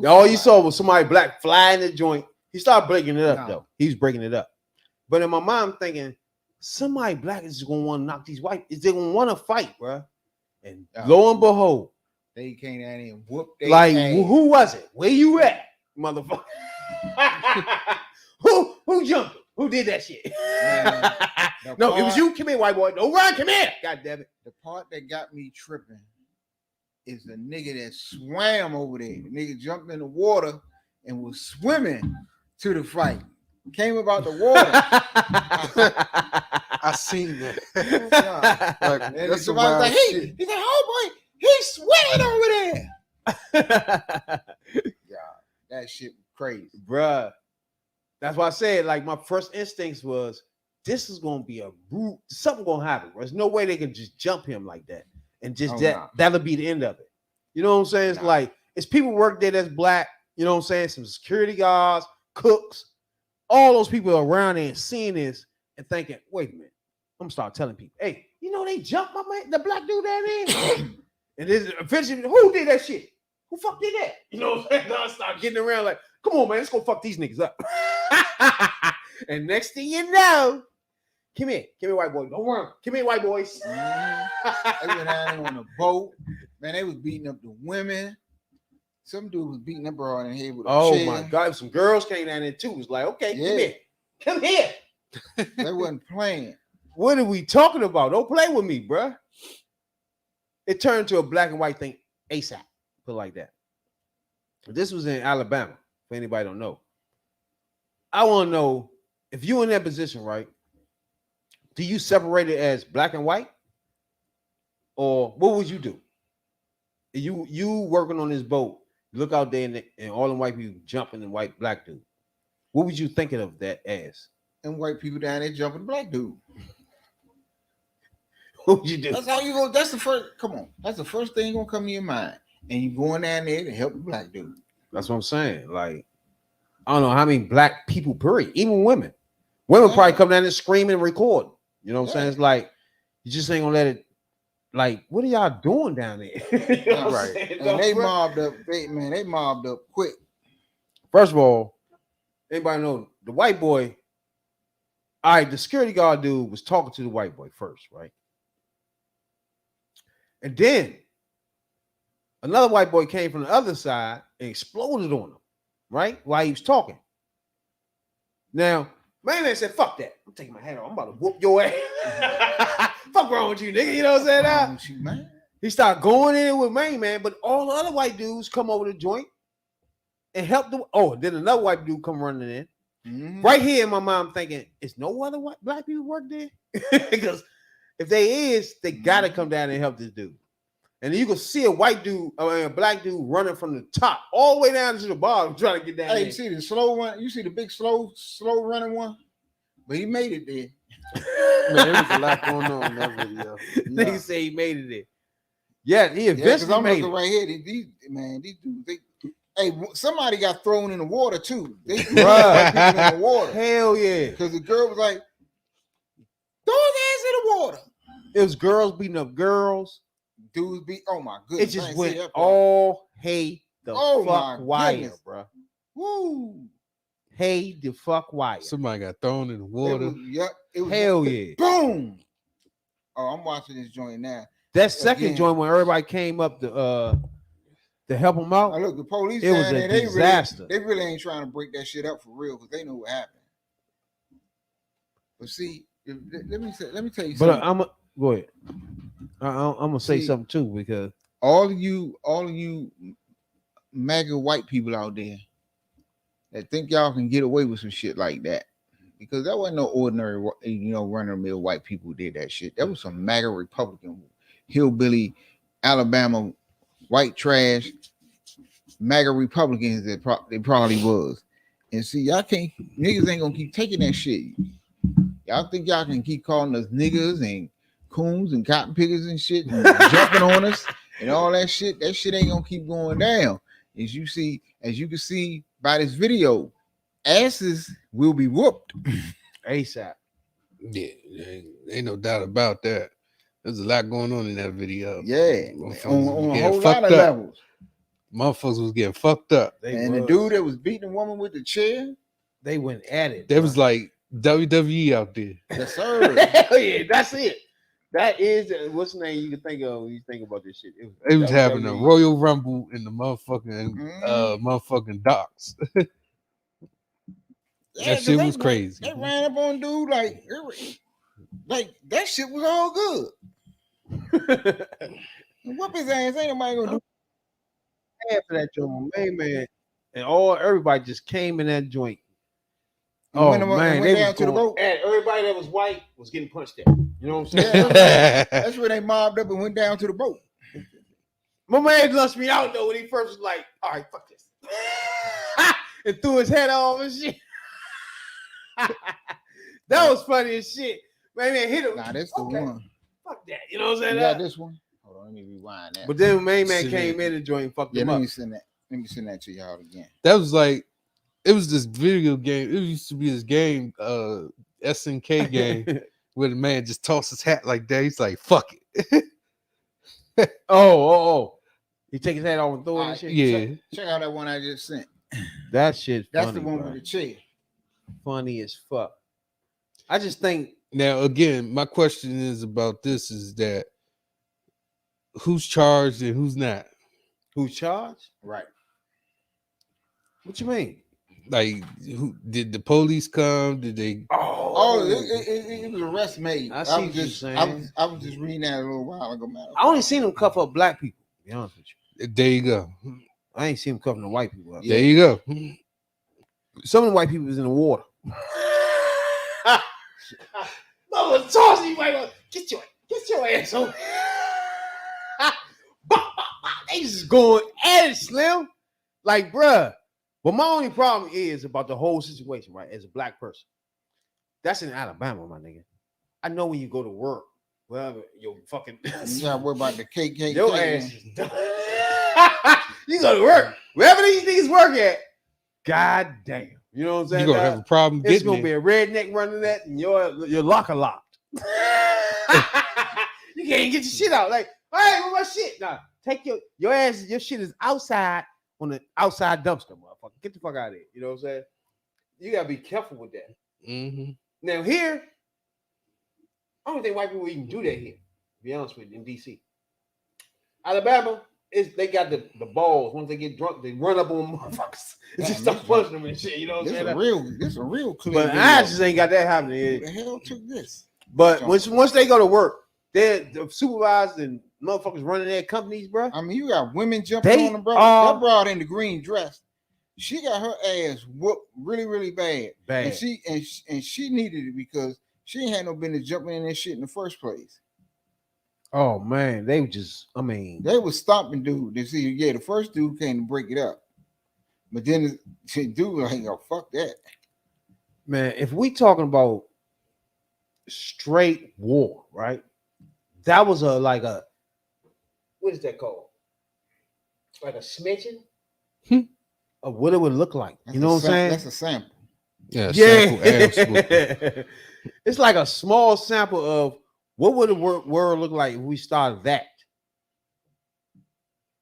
Speaker 4: All you saw was somebody black fly in the joint. He started breaking it up, though. He was breaking it up. But in my mind, I'm thinking, somebody black is gonna want to knock these white, is they gonna want to fight, bro? And lo and behold,
Speaker 2: they came down here and whooped.
Speaker 4: Like, who was it? Where you at, motherfucker? Who jumped him? Who did that shit? Man, no, it was you. Come here, white boy. Don't run. Come here. God damn it.
Speaker 2: The part that got me tripping is the nigga that swam over there. The nigga jumped in the water and was swimming to the fight. Came about the water.
Speaker 5: I seen that.
Speaker 2: Like, and somebody was like, hey, he's like, oh boy, he's swimming over there. Yeah, that shit was crazy,
Speaker 4: bruh. That's why I said, like, my first instincts was, this is gonna be a brute. Something gonna happen. There's no way they can just jump him like that, and just that'll be the end of it. You know what I'm saying? It's like it's people work there that's black. You know what I'm saying? Some security guards, cooks, all those people around there seeing this and thinking, wait a minute, I'm gonna start telling people, hey, you know they jumped my man, the black dude down there, and then eventually, who did that shit? Who fuck did that? You know what I'm saying? I start getting around like, come on, man, let's go fuck these niggas up. And next thing you know, come here, white boy. Don't run. Come here, white boys.
Speaker 2: They went down on a boat. Man, they was beating up the women. Some dude was beating up her on the head with a chair.
Speaker 4: My God. Some girls came down there too. It was like, okay, come here.
Speaker 2: They wasn't playing.
Speaker 4: What are we talking about? Don't play with me, bruh. It turned to a black and white thing ASAP. Put it like that. This was in Alabama, if anybody don't know. I want to know, if you're in that position, right? Do you separate it as black and white? Or what would you do? You working on this boat, look out there and all the white people jumping the white black dude. What would you think of that as?
Speaker 2: And white people down there jumping the black dude.
Speaker 4: What would you do?
Speaker 2: That's how you go. That's the first. Come on. That's the first thing gonna come to your mind. And you going down there to help the black dude.
Speaker 4: That's what I'm saying. Like, I don't know how many black people, period, even women. Women probably come down and scream and record. You know what I'm saying? It's like, you just ain't gonna let it, like, what are y'all doing down there? You know
Speaker 2: right. And they mobbed up, they mobbed up quick.
Speaker 4: First of all, anybody know the white boy, all right, the security guard dude was talking to the white boy first, right? And then another white boy came from the other side and exploded on him, right? While he was talking. Now, my man said, fuck that. I'm taking my hat off. I'm about to whoop your ass. Fuck wrong with you, nigga. You know what I'm saying? Man? He started going in with main man, but all the other white dudes come over the joint and help them. Oh, then another white dude come running in. Mm-hmm. Right here in my mind, I'm thinking, is no other white black people work there? Because if they is, they gotta come down and help this dude. And then you can see a white dude or a black dude running from the top all the way down to the bottom trying to get down.
Speaker 2: Hey, you see the slow one? You see the big slow running one? But he made it there.
Speaker 5: Man, there was a lot going on in that video.
Speaker 4: Nigga say he made it there. Yeah, he eventually made it.
Speaker 2: Right here, these dudes, hey, somebody got thrown in the water too. They threw
Speaker 4: white
Speaker 2: people in the water.
Speaker 4: Hell yeah.
Speaker 2: Because the girl was like, throw his ass in the water.
Speaker 4: It was girls beating up girls.
Speaker 2: Dudes beat, oh my goodness.
Speaker 4: It just went all hay the fuck wire, bro.
Speaker 2: Woo.
Speaker 4: Hay the fuck wire.
Speaker 5: Somebody got thrown in the
Speaker 2: It
Speaker 5: water.
Speaker 2: was, yep, it was
Speaker 4: Hell yeah.
Speaker 2: boom. Oh, I'm watching this joint now.
Speaker 4: That second
Speaker 2: Again.
Speaker 4: joint when everybody came up to help them out.
Speaker 2: Now look, the police
Speaker 4: It was
Speaker 2: down
Speaker 4: a
Speaker 2: there,
Speaker 4: disaster.
Speaker 2: they really ain't trying to break that shit up for real because they know what happened. But see, let me tell you
Speaker 4: But
Speaker 2: something.
Speaker 4: go ahead. I'm gonna say
Speaker 2: See,
Speaker 4: something too because
Speaker 2: all of you MAGA white people out there that think y'all can get away with some shit like that. Because that wasn't no ordinary, run-of-the-mill white people who did that shit. That was some MAGA Republican, hillbilly, Alabama, white trash, MAGA Republicans that they probably was. And see, niggas ain't gonna keep taking that shit. Y'all think y'all can keep calling us niggas and coons and cotton pickers and shit and jumping on us and all that shit? That shit ain't gonna keep going down. As you can see by this video, asses will be whooped.
Speaker 4: ASAP.
Speaker 5: Yeah, ain't no doubt about that. There's a lot going on in that video.
Speaker 2: Yeah,
Speaker 5: Motherfuckers
Speaker 2: on
Speaker 5: was
Speaker 2: a
Speaker 5: getting
Speaker 2: whole lot
Speaker 5: fucked
Speaker 2: of
Speaker 5: up.
Speaker 2: levels.
Speaker 5: Motherfuckers was getting fucked up.
Speaker 2: And the dude that was beating the woman with the chair,
Speaker 4: they went at it.
Speaker 5: There was like WWE out there.
Speaker 2: yes, sir.
Speaker 4: Hell yeah, that's it. That is what's the name you can think of when you think about this shit.
Speaker 5: They was having a
Speaker 4: WWE.
Speaker 5: Royal Rumble in the motherfucking
Speaker 2: Mhm.
Speaker 5: motherfucking docks.
Speaker 2: Yeah,
Speaker 5: That shit
Speaker 2: 'cause
Speaker 5: was crazy.
Speaker 2: They ran up on dude like that shit was all good. Whoop his ass. Ain't nobody gonna do.
Speaker 4: After that joint, man, and everybody just came in that joint.
Speaker 2: And
Speaker 4: Oh
Speaker 2: went
Speaker 4: man, they
Speaker 2: down
Speaker 4: was
Speaker 2: to the
Speaker 4: going,
Speaker 2: rope.
Speaker 4: and everybody that was white was getting punched at. You know what I'm saying?
Speaker 2: Yeah, that's where they mobbed up and went down to the boat.
Speaker 4: My man lunched me out though when he first was like, "All right, fuck this," and threw his head off and shit. That was funny as shit. Man, hit him.
Speaker 2: Nah, that's the
Speaker 4: Okay.
Speaker 2: one.
Speaker 4: Fuck that. You know what I'm saying?
Speaker 2: You got this one? Hold on, let me rewind that.
Speaker 4: But then main man
Speaker 5: Shit.
Speaker 4: came in and joint and fucked
Speaker 2: Yeah,
Speaker 4: him
Speaker 2: let
Speaker 4: up.
Speaker 2: me send that. Let me send that to y'all again.
Speaker 5: That was like, it was this video game. It used to be this game, SNK game, where the man just tossed his hat like that. He's like, fuck it.
Speaker 4: Oh. He take his head off and throw it and
Speaker 2: Alright,
Speaker 4: shit.
Speaker 5: Yeah.
Speaker 2: Check out that one I just sent.
Speaker 4: That shit's
Speaker 2: That's
Speaker 4: funny,
Speaker 2: the one
Speaker 4: bro.
Speaker 2: with the chair.
Speaker 4: Funny as fuck. I just think
Speaker 5: Now, again, my question is about this is that who's charged and who's not?
Speaker 4: who's charged?
Speaker 2: Right.
Speaker 4: What you mean?
Speaker 5: Like, who did the police come? Did they?
Speaker 2: Oh, it was arrest made.
Speaker 4: I see
Speaker 2: I
Speaker 4: what
Speaker 2: was
Speaker 4: you're
Speaker 2: just
Speaker 4: saying.
Speaker 2: I was just reading that a little while ago. Man.
Speaker 4: I only seen him cuff up black people. To be honest with you,
Speaker 5: There you go.
Speaker 4: I ain't seen him cuffing the white people up.
Speaker 5: There you go.
Speaker 4: Some of the white people was in the water. Mama tossing you, white. Get your ass on. They just going at it, Slim. Like, bruh. But my only problem is about the whole situation, right? As a black person, that's in Alabama, my nigga. I know when you go to work, wherever your fucking
Speaker 2: You gotta worry about the KKK.
Speaker 4: your ass is done. You go to work, wherever these niggas work at. God damn, you know what I'm saying?
Speaker 5: You're gonna have a problem
Speaker 4: It's
Speaker 5: getting
Speaker 4: gonna be
Speaker 5: there.
Speaker 4: a redneck running that, and your locker locked. You can't get your shit out. Like, hey, where my shit? Nah, take your ass. Your shit is outside on the outside dumpster, motherfucker. Get the fuck out of here. You know what I'm saying? You gotta be careful with that.
Speaker 5: Mhm.
Speaker 4: Now here, I don't think white people even do that here. To be honest with you, in DC, Alabama they got the balls. Once they get drunk, they run up on motherfuckers and just start punching them and shit. You know what I'm saying?
Speaker 2: This a real clean
Speaker 4: But
Speaker 2: video.
Speaker 4: I just ain't got that happening
Speaker 2: Who
Speaker 4: here.
Speaker 2: the hell took this?
Speaker 4: But once they go to work, the supervisors and motherfuckers running their companies, bro.
Speaker 2: I mean, you got women jumping
Speaker 4: They
Speaker 2: on the bro.
Speaker 4: are-
Speaker 2: That broad in the green dress. She got her ass whooped really, really bad.
Speaker 4: Bad.
Speaker 2: And she needed it because she ain't had no business jumping in that shit in the first place.
Speaker 4: Oh man, they just, I mean,
Speaker 2: They was stomping dude. They see, yeah, the first dude came to break it up. But then the dude like, oh, fuck that.
Speaker 4: man, if we talking about straight war, right? That was like a what is that called? Like a smidgen of what it would look like.
Speaker 2: That's
Speaker 4: You know what I'm saying?
Speaker 2: That's a sample.
Speaker 5: Yeah. Sample ass whooping.
Speaker 4: Yeah. It's like a small sample of what would the world look like if we started that.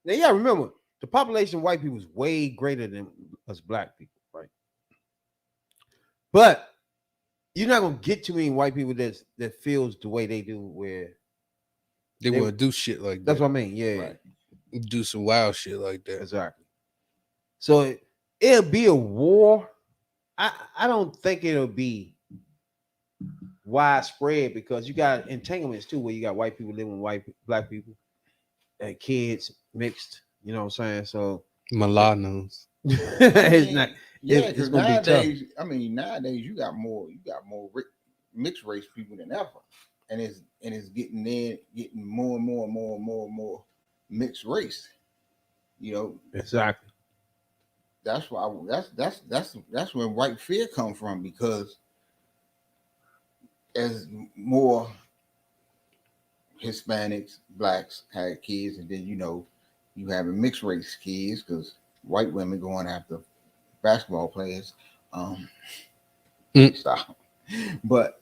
Speaker 4: Now, yeah, remember, the population of white people is way greater than us black people, right? But you're not gonna get too many white people that feels the way they do. Where
Speaker 5: They want to do shit like that.
Speaker 4: that's what I mean. Yeah,
Speaker 2: Right.
Speaker 5: Do some wild shit like that.
Speaker 4: exactly. So it'll be a war. I don't think it'll be widespread because you got entanglements too, where you got white people living with black people and kids mixed. You know what I'm saying? So
Speaker 5: Mulattoes.
Speaker 4: it's not.
Speaker 2: Yeah,
Speaker 4: It's
Speaker 2: because
Speaker 4: gonna be tough.
Speaker 2: nowadays you got more mixed race people than ever, and it's getting more and more mixed race. You know,
Speaker 4: Exactly.
Speaker 2: that's why that's where white fear come from, because as more Hispanics, blacks had kids, and then you having mixed race kids because white women going after basketball players. Stop. But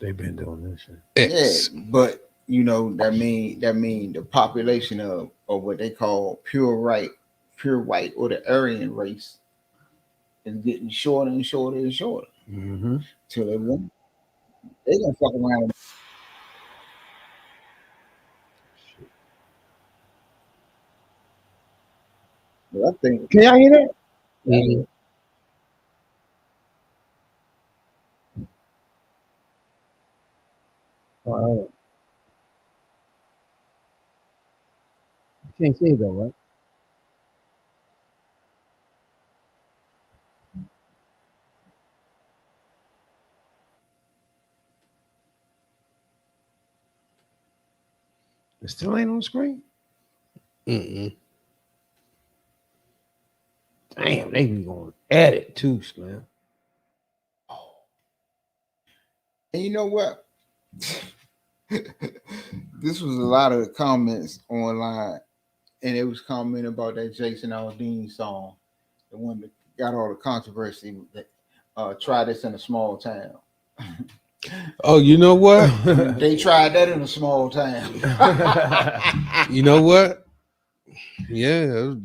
Speaker 4: They've been doing this shit.
Speaker 2: yeah, but that mean the population of what they call pure white or the Aryan race is getting shorter and shorter and shorter
Speaker 4: Mm-hmm.
Speaker 2: till they gonna fuck around. But I think,
Speaker 4: Can y'all hear that?
Speaker 5: Mm-hmm.
Speaker 4: You can't see it though, right? It still ain't on the screen.
Speaker 5: Mm-mm.
Speaker 4: Damn, they be going at it too, Slim.
Speaker 2: and you know what? This was a lot of the comments online, and it was commenting about that Jason Aldean song, the one that got all the controversy. That try this in a small town.
Speaker 5: Oh, you know what?
Speaker 2: They tried that in a small town.
Speaker 5: You know what? Yeah.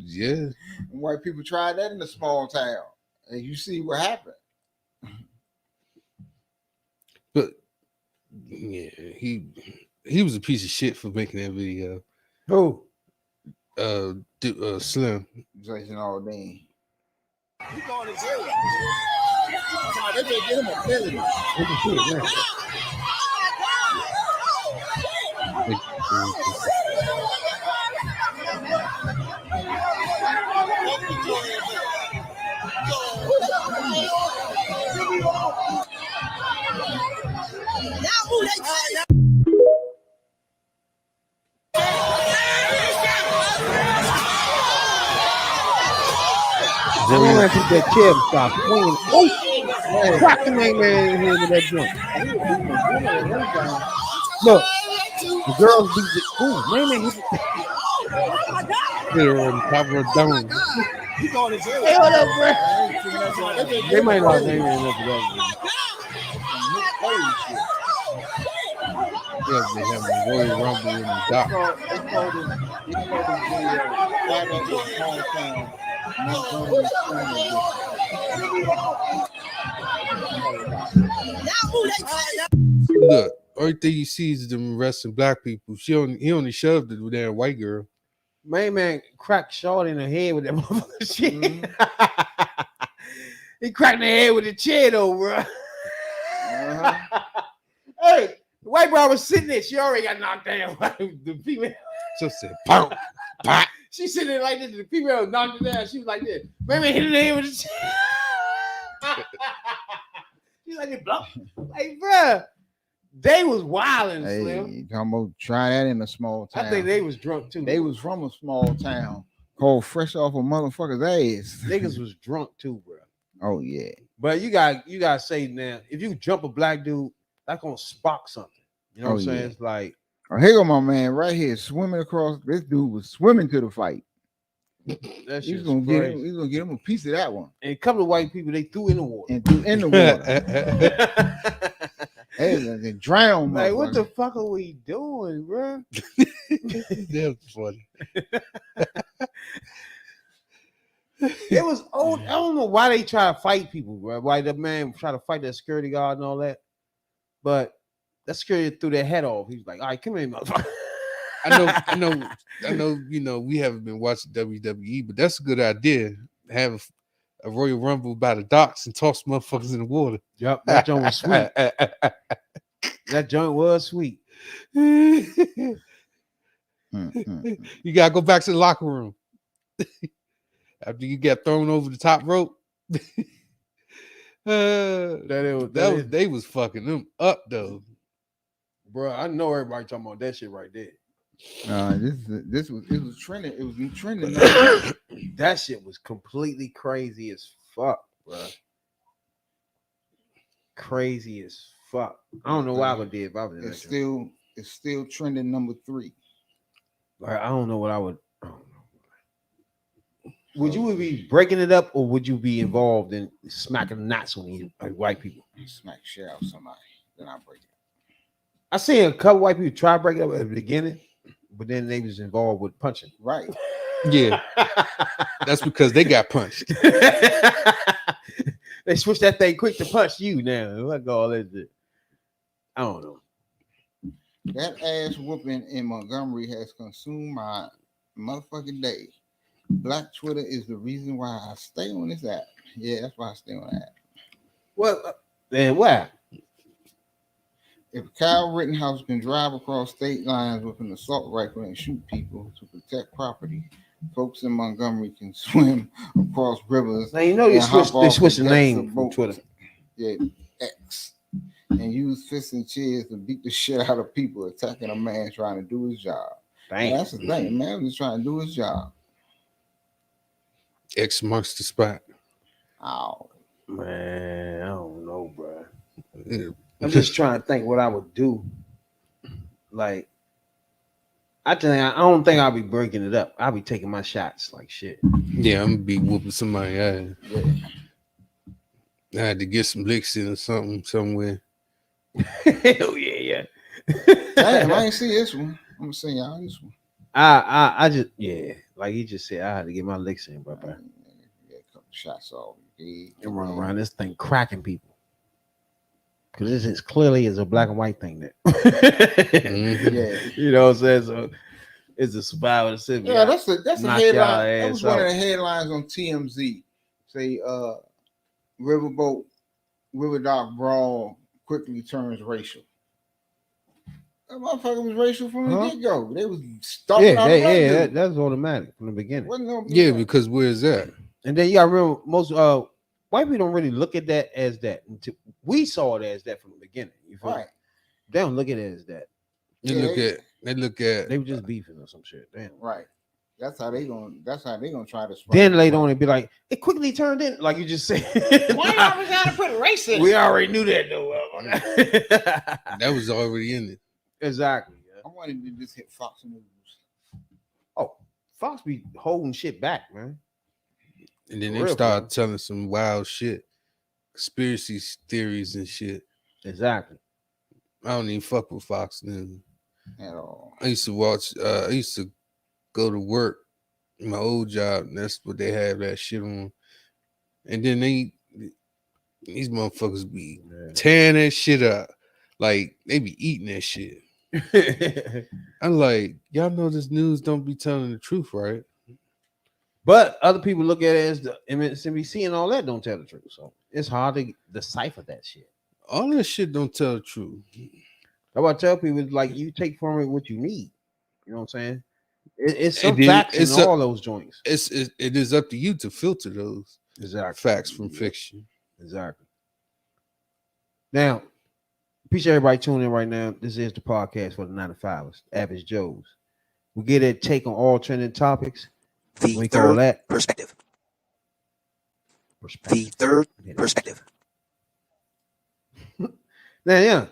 Speaker 2: White people tried that in a small town, and you see what happened.
Speaker 5: But yeah, he was a piece of shit for making that video.
Speaker 4: Who?
Speaker 5: Slim.
Speaker 2: Jason Aldean.
Speaker 7: You going to jail? They better get him a felony.
Speaker 4: We can see it now. I don't want to keep that chair and start swinging. Oh, crack the main man in here with that joint. Look, the girls beat the. Ooh, main man hit the.
Speaker 5: Hit her on top of her dome.
Speaker 7: You going to jail?
Speaker 4: Hey, what up, bro? They might not name it enough for that.
Speaker 5: Yeah, they have a Royal Rumble in the dock. Look, everything you see is them arresting black people. He only shoved the damn white girl.
Speaker 4: Main man cracked Short in the head with that motherfucker shit.
Speaker 2: Mm-hmm.
Speaker 4: He cracked the head with the chair though, bro.
Speaker 2: Uh-huh.
Speaker 4: Hey, the white bro was sitting there. She already got knocked down. The female,
Speaker 5: So said, "Pow, pop."
Speaker 4: she sitting there like this. The female knocked her down. She was like this. Main man hit her in the head with the chair. She's like this, blah. Like, bro, they was wilding,
Speaker 2: Hey,
Speaker 4: Slim.
Speaker 2: you talking about try that in a small town?
Speaker 4: I think they was drunk too.
Speaker 2: They was from a small town called fresh off a motherfucker's ass.
Speaker 4: Niggas was drunk too, bro.
Speaker 2: Oh yeah.
Speaker 4: But you gotta say now, if you jump a black dude, that's gonna spark something. You know what I'm saying?
Speaker 2: yeah.
Speaker 4: It's like,
Speaker 2: Oh, here go my man right here swimming across. This dude was swimming to the fight.
Speaker 4: that
Speaker 2: He's
Speaker 4: shit's
Speaker 2: gonna
Speaker 4: crazy.
Speaker 2: he's gonna get him a piece of that one
Speaker 4: And a couple of white people they threw in the water.
Speaker 2: and threw in the water. Hey, they drown.
Speaker 4: Like, what the
Speaker 2: motherfucker.
Speaker 4: fuck are we doing, bro?
Speaker 5: That's funny.
Speaker 4: It was old. I don't know why they try to fight people, bro. Why the man try to fight that security guard and all that. But that security threw their head off. He was like, "All right, come here, motherfucker."
Speaker 5: I know. You know, we haven't been watching WWE, but that's a good idea. Have a Royal Rumble by the docks and toss motherfuckers in the water.
Speaker 4: Yep, that joint was sweet. That joint was sweet.
Speaker 5: You gotta go back to the locker room after you get thrown over the top rope. They was fucking them up though,
Speaker 4: Bro, I know everybody talking about that shit right there.
Speaker 2: It was trending. It was trending.
Speaker 4: That shit was completely crazy as fuck, bro. Crazy as fuck. I don't know what I would do if I was in that joint.
Speaker 2: It's still trending number 3.
Speaker 4: Like, I don't know what I would. I don't know. Would you be breaking it up, or would you be involved in smacking knots on these white people?
Speaker 2: Smack shit out somebody, then I break it.
Speaker 4: I seen a couple white people try to break it up at the beginning, but then they was involved with punching.
Speaker 2: Right.
Speaker 5: yeah. That's because they got punched.
Speaker 4: They switched that thing quick to punch you now. What all that shit? I don't know.
Speaker 2: That ass whooping in Montgomery has consumed my motherfucking day. Black Twitter is the reason why I stay on this app. Yeah, that's why I stay on that app.
Speaker 4: What? Man, why?
Speaker 2: If Kyle Rittenhouse can drive across state lines with an assault rifle and shoot people to protect property, folks in Montgomery can swim across rivers.
Speaker 4: Now you know they switched the name from Twitter.
Speaker 2: Yeah, X. And use fists and chairs to beat the shit out of people attacking a man trying to do his job.
Speaker 4: Damn.
Speaker 2: That's the thing. The man was trying to do his job.
Speaker 5: X marks the spot.
Speaker 2: Oh.
Speaker 4: Man, I don't know, bro.
Speaker 5: Yeah.
Speaker 4: I'm just trying to think what I would do. Like, I don't think I'll be breaking it up. I'll be taking my shots like shit.
Speaker 5: Yeah, I'm gonna be whooping somebody ass.
Speaker 2: Yeah.
Speaker 5: I had to get some licks in or something somewhere.
Speaker 4: Hell yeah.
Speaker 2: Damn, I ain't see this one. I'm gonna send y'all this one.
Speaker 4: I just like he just said, I had to get my licks in, bro.
Speaker 2: Yeah, a couple shots off.
Speaker 4: And run around this thing cracking people. Because this is clearly is a black and white thing there.
Speaker 5: Mm-hmm.
Speaker 2: Yeah.
Speaker 4: You know what I'm saying? So it's a survival of the city.
Speaker 2: Yeah, that's a headline. That was one of
Speaker 4: out.
Speaker 2: the headlines on TMZ. Say Riverboat Dock brawl quickly turns racial. That motherfucker was racial from the get-go. They was stalking out
Speaker 4: that was automatic from the beginning.
Speaker 5: Yeah, because where's that?
Speaker 4: And then you gotta remember most white people don't really look at that as that until we saw it as that from the beginning. You feel
Speaker 2: Right.
Speaker 4: me? They don't look at it as that.
Speaker 5: They look at
Speaker 4: They were just beefing or some shit. Damn.
Speaker 2: Right. That's how they gonna try to spread
Speaker 4: Then
Speaker 2: it.
Speaker 4: later on it'd be like, it quickly turned in, like you just said.
Speaker 2: Why y'all was gotta put race in?
Speaker 4: We already knew that though.
Speaker 5: that was already in it.
Speaker 4: Exactly.
Speaker 2: I wanted to just hit Fox News.
Speaker 4: Oh, Fox be holding shit back, man.
Speaker 5: And then
Speaker 4: For
Speaker 5: they
Speaker 4: real,
Speaker 5: start telling some wild shit, conspiracy theories and shit.
Speaker 4: Exactly.
Speaker 5: I don't even fuck with Fox News
Speaker 2: At all.
Speaker 5: I used to watch. I used to go to work, my old job. And that's what they have that shit on. And then these motherfuckers be tearing that shit up, like they be eating that shit. I'm like, y'all know this news don't be telling the truth, right?
Speaker 4: But other people look at it as the MSNBC and all that don't tell the truth. So it's hard to decipher that shit.
Speaker 5: All that shit don't tell the truth.
Speaker 4: That's what I tell people, is like you take from it what you need. You know what I'm saying? It's some
Speaker 5: And then
Speaker 4: facts
Speaker 5: it's
Speaker 4: in all those joints.
Speaker 5: It is up to you to filter those facts from fiction.
Speaker 4: Exactly. Now, appreciate everybody tuning in right now. This is the podcast for the 9-to-5ers, Average Joes. We get a take on all trending topics.
Speaker 8: The third perspective. The third perspective.
Speaker 4: Now, yeah.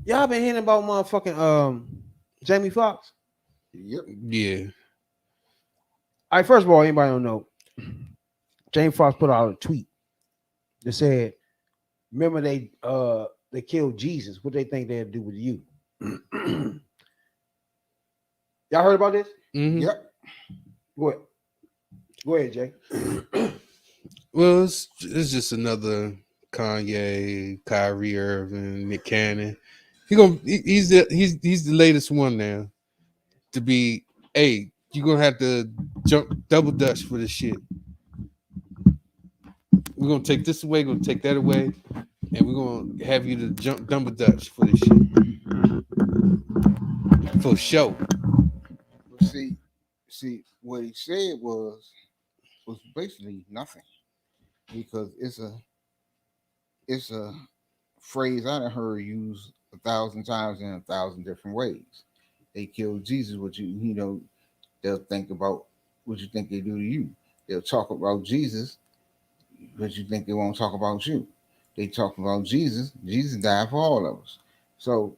Speaker 4: Y'all been hearing about motherfucking Jamie Foxx?
Speaker 2: Yep.
Speaker 5: Yeah.
Speaker 4: All right, first of all, anybody don't know, Jamie Foxx put out a tweet that said, remember they killed Jesus. What they think they'll do with you? Y'all heard about this?
Speaker 5: Mm-hmm.
Speaker 2: Yep.
Speaker 4: What? Go ahead, Jay.
Speaker 5: Well, it's just another Kanye, Kyrie Irving, Nick Cannon. He's the latest one now to be. Hey, you're gonna have to jump double dutch for this shit. We're gonna take this away, gonna take that away, and we're gonna have you to jump double dutch for this shit. For sure.
Speaker 2: See, what he said was basically nothing, because it's a phrase I done heard used 1,000 times in 1,000 different ways. They killed Jesus. They'll think about what you think they do to you. They'll talk about Jesus, but you think they won't talk about you. They talk about Jesus. Jesus died for all of us. So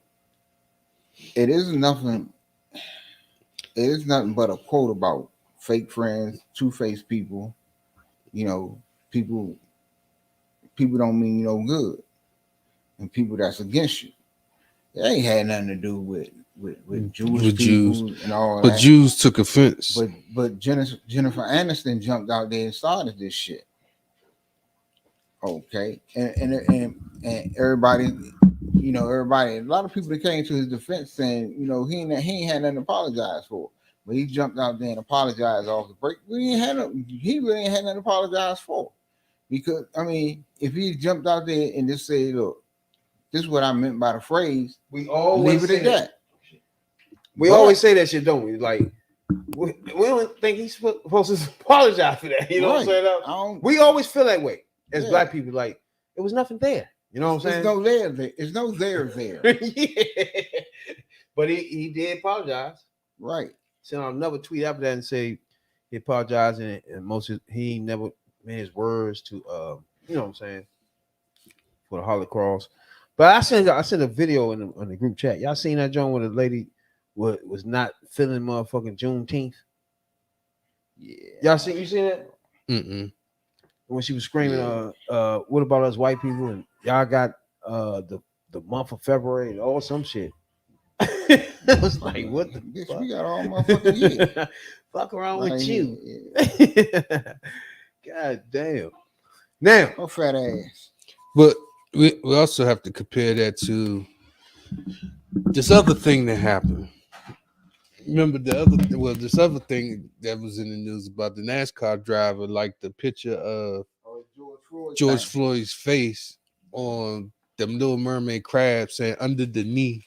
Speaker 2: it is nothing but a quote about fake friends, two-faced people. People don't mean you no good, and people that's against you. It ain't had nothing to do with Jewish people
Speaker 5: Jews.
Speaker 2: and all
Speaker 5: but
Speaker 2: that.
Speaker 5: Jews took offense.
Speaker 2: But Jennifer Aniston jumped out there and started this shit. Okay, and everybody, a lot of people that came to his defense saying, he ain't had nothing to apologize for. But he jumped out there and apologized off the break. He really ain't had nothing to apologize for. Because, if he jumped out there and just said, look, this is what I meant by the phrase,
Speaker 4: we always
Speaker 2: leave it at that.
Speaker 4: We always say that shit, don't we? Like, we don't think he's supposed to apologize for that. You know what I'm saying? We always feel that way as black people. Like, it was nothing there. You know what I'm saying?
Speaker 2: There's no there there.
Speaker 4: Yeah. But he did apologize.
Speaker 2: Right.
Speaker 4: Sent out another tweet after that and say he apologized, and he never made his words to you know what I'm saying, for the Holocaust. But I sent a video on the group chat. Y'all seen that joint where the lady was not feeling motherfucking Juneteenth? Yeah. You seen that?
Speaker 5: Mm-mm.
Speaker 4: When she was screaming, what about us white people? And y'all got the month of February and all some shit. It was like, what the fuck?
Speaker 2: We got all motherfucking year.
Speaker 4: Fuck around with you. Yeah. God damn. Now,
Speaker 2: oh, fat ass.
Speaker 5: But we also have to compare that to this other thing that happened. Remember this other thing that was in the news about the NASCAR driver, like the picture of George Floyd's face on the Little Mermaid crab saying under the knee.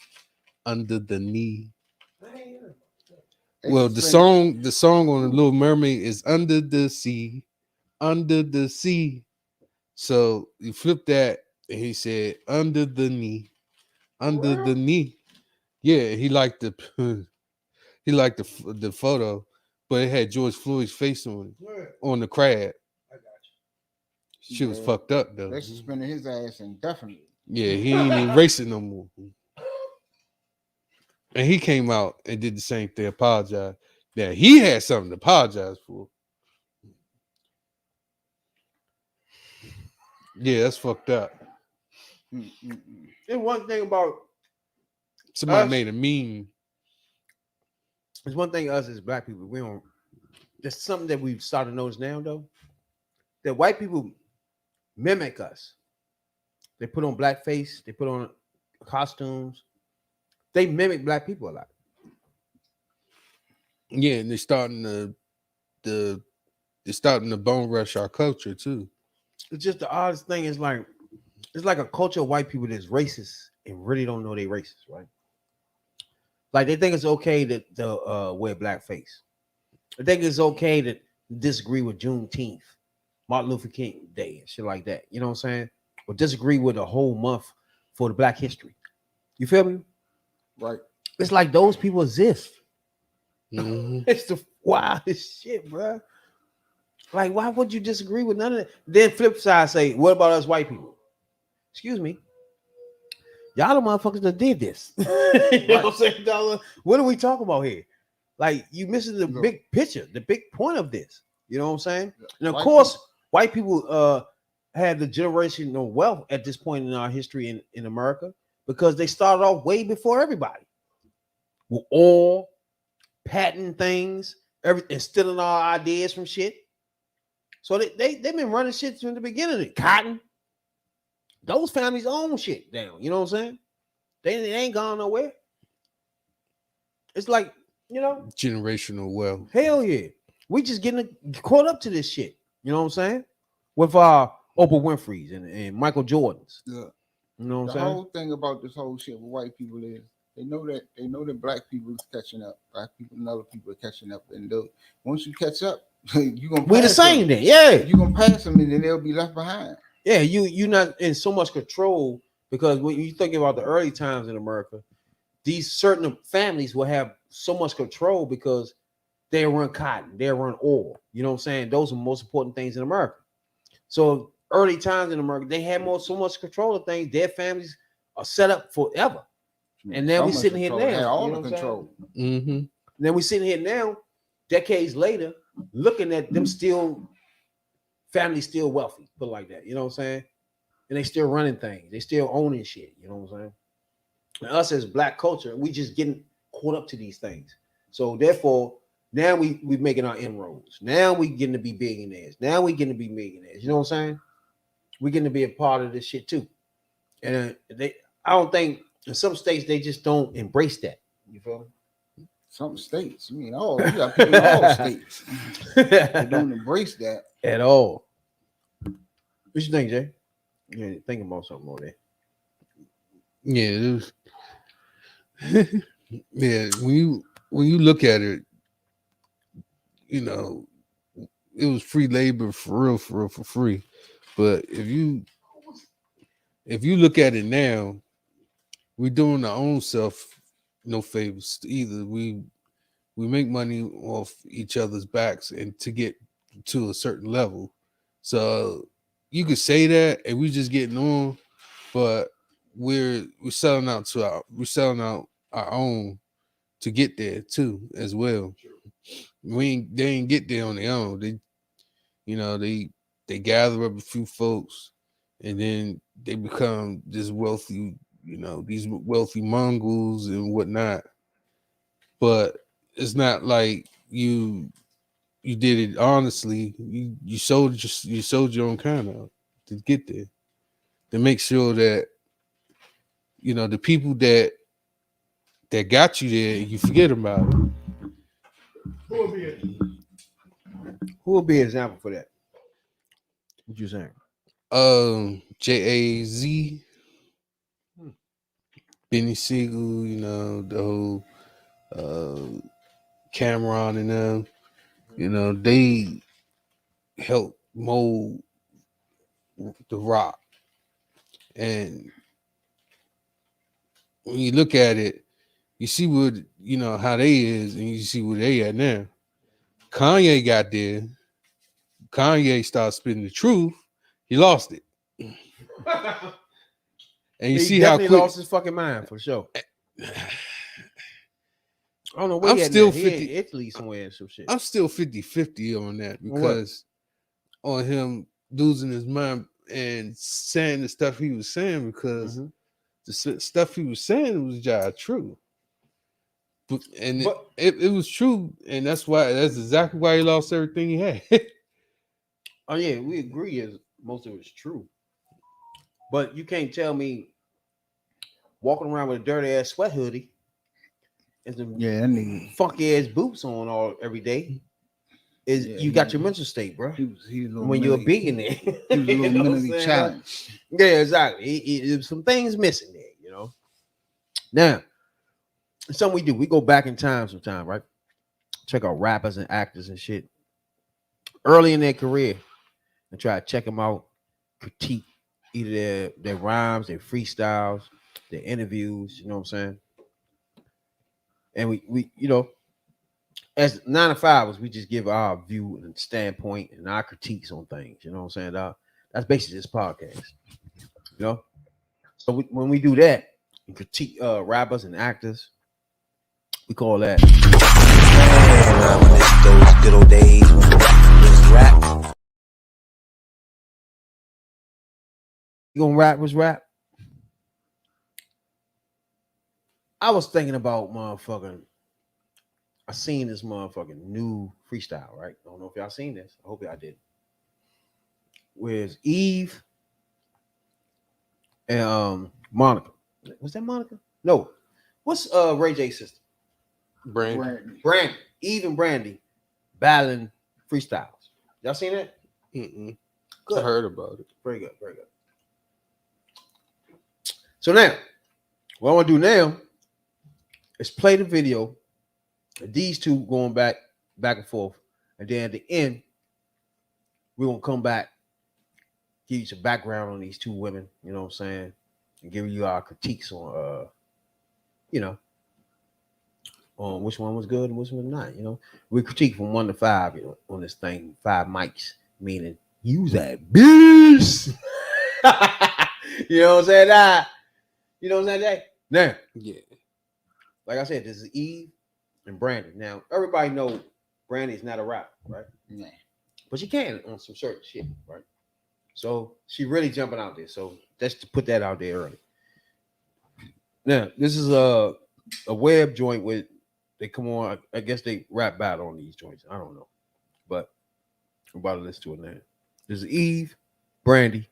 Speaker 5: Well, the song on the Little Mermaid is under the sea. So you flip that, and he said under the knee. Yeah, he liked the photo, but it had George Floyd's face on it, on the crab.
Speaker 4: I got you.
Speaker 5: She was fucked up though.
Speaker 2: They're suspending his ass indefinitely.
Speaker 5: Yeah, he ain't even racing no more. And he came out and did the same thing, apologized. Now he had something to apologize for. Yeah, that's fucked up.
Speaker 4: And one thing about
Speaker 5: somebody made a meme.
Speaker 4: There's one thing us as black people, we don't. There's something that we've started to notice now, though, that white people mimic us. They put on blackface, they put on costumes. They mimic black people a lot.
Speaker 5: Yeah, and they're starting to bone rush our culture too.
Speaker 4: It's just the oddest thing is like it's like a culture of white people that's racist and really don't know they're racist, right? Like they think it's okay to wear blackface. They think it's okay to disagree with Juneteenth, Martin Luther King Day, and shit like that. You know what I'm saying? Or disagree with a whole month for the Black history. You feel me?
Speaker 2: Right.
Speaker 4: It's like those people exist.
Speaker 5: Mm-hmm.
Speaker 4: It's the wildest shit, bro. Like, why would you disagree with none of that? Then flip side say, what about us white people? Excuse me. Y'all the motherfuckers that did this. You know what I'm saying, Dollar? What are we talking about here? Like, you missing the big picture, the big point of this. You know what I'm saying? And of course, white people had the generational wealth at this point in our history in America because they started off way before everybody. With all patent things, everything, stealing our ideas from shit. So they've been running shit from the beginning. Cotton, those families own shit down. You know what I'm saying? They ain't gone nowhere. It's like, you know,
Speaker 5: generational wealth.
Speaker 4: hell yeah. We just getting caught up to this shit. You know what I'm saying? With Oprah Winfrey's and Michael Jordan's.
Speaker 2: Yeah.
Speaker 4: You know what I'm
Speaker 2: The
Speaker 4: saying?
Speaker 2: whole thing about this whole shit with white people is they know that black people is catching up. Black people and other people are catching up. And once you catch up, you gonna
Speaker 4: We the
Speaker 2: pass
Speaker 4: same
Speaker 2: them.
Speaker 4: then. Yeah.
Speaker 2: You gonna pass them and then they'll be left behind.
Speaker 4: Yeah, you're not in so much control because when you think about the early times in America, these certain families will have so much control because they run cotton, they run oil. You know what I'm saying? Those are the most important things in America. So early times in America, they had so much control of things. Their families are set up forever. And now we sitting here now.
Speaker 2: Had all
Speaker 4: you know
Speaker 2: the
Speaker 4: what I'm
Speaker 2: control.
Speaker 5: Mm-hmm.
Speaker 4: Then we sitting here now, decades later, looking at them still, families still wealthy, put it like that. You know what I'm saying? And they still running things. They still owning shit. You know what I'm saying? And us as black culture, we just getting caught up to these things. So therefore, now we making our inroads. Now we getting to be billionaires. Now we getting to be millionaires. You know what I'm saying? We getting to be a part of this shit too. And I don't think in some states they just don't embrace that. You feel me?
Speaker 2: Some states, you got people in all states. They don't embrace that
Speaker 4: at all. What you think, Jay? Yeah, thinking about something over there.
Speaker 5: Yeah, it was, yeah. When you look at it, you know, it was free labor for free. But if you look at it now, we're doing our own self no favors either. We make money off each other's backs and to get to a certain level. So you could say that, and we just getting on, but we're selling out our own to get there too as well. They ain't get there on their own. They gather up a few folks, and then they become this wealthy, these wealthy Mongols and whatnot. But it's not like you did it honestly. You sold your own kind out to get there, to make sure that the people that got you there, you forget about it.
Speaker 4: Who would be an example for that? What you saying?
Speaker 5: JAZ, Benny Siegel, the whole Cameron and them, they helped mold the rock. And when you look at it, you see what how they is, and you see where they at now. Kanye got there. Kanye started spitting the truth. He lost it. And you see how quick
Speaker 4: lost his fucking mind for sure. I don't know where
Speaker 5: I'm still
Speaker 4: 50 Italy somewhere and some shit.
Speaker 5: I'm still 50-50 on that because on him losing his mind and saying the stuff he was saying, because the stuff he was saying was just true. But it was true, and that's exactly why he lost everything he had.
Speaker 4: Oh yeah, we agree as most of it's true. But you can't tell me walking around with a dirty ass sweat hoodie and some funky ass boots on every day is you got your mental state, bro.
Speaker 2: He was
Speaker 4: when you're a billionaire.
Speaker 2: He was a little mentally challenged.
Speaker 4: Yeah, exactly. There's some things missing there, Now, something we do, we go back in time sometime, right? Check out rappers and actors and shit early in their career and try to check them out, critique either their rhymes, their freestyles, their interviews, you know what I'm saying? And we as 9 to 5ers, we just give our view and standpoint and our critiques on things, you know what I'm saying, dog? That's basically this podcast, So when we do that and critique rappers and actors, we call that
Speaker 8: those good old days when rap.
Speaker 4: You gonna rap was rap? I was thinking about I seen this motherfucking new freestyle, right? I don't know if y'all seen this. I hope y'all did. with Eve and Monica. Was that Monica? No. What's Ray J's sister?
Speaker 5: Brand.
Speaker 4: Brandy. Eve and Brandy battling freestyles. Y'all seen that?
Speaker 5: Mm-mm.
Speaker 4: Good.
Speaker 5: I heard about it.
Speaker 4: Very good. Very good. So now, what I want to do now is play the video of these two going back and forth, and then at the end, we're gonna come back, give you some background on these two women. You know what I'm saying, and give you our critiques on, on which one was good and which one was not. You know, we critique from 1 to 5. You know, on this thing, 5 mics, meaning use that beast. You know what I'm saying? You know what I'm saying? Now,
Speaker 5: Yeah.
Speaker 4: like I said, this is Eve and Brandy. Now, everybody know Brandy is not a rapper, right?
Speaker 2: Yeah.
Speaker 4: But she can on some certain shit, right? So she really jumping out there. So just to put that out there early. Now, this is a web joint with they come on. I guess they rap battle on these joints. I don't know, but I'm about to listen to it now. This is Eve, Brandy,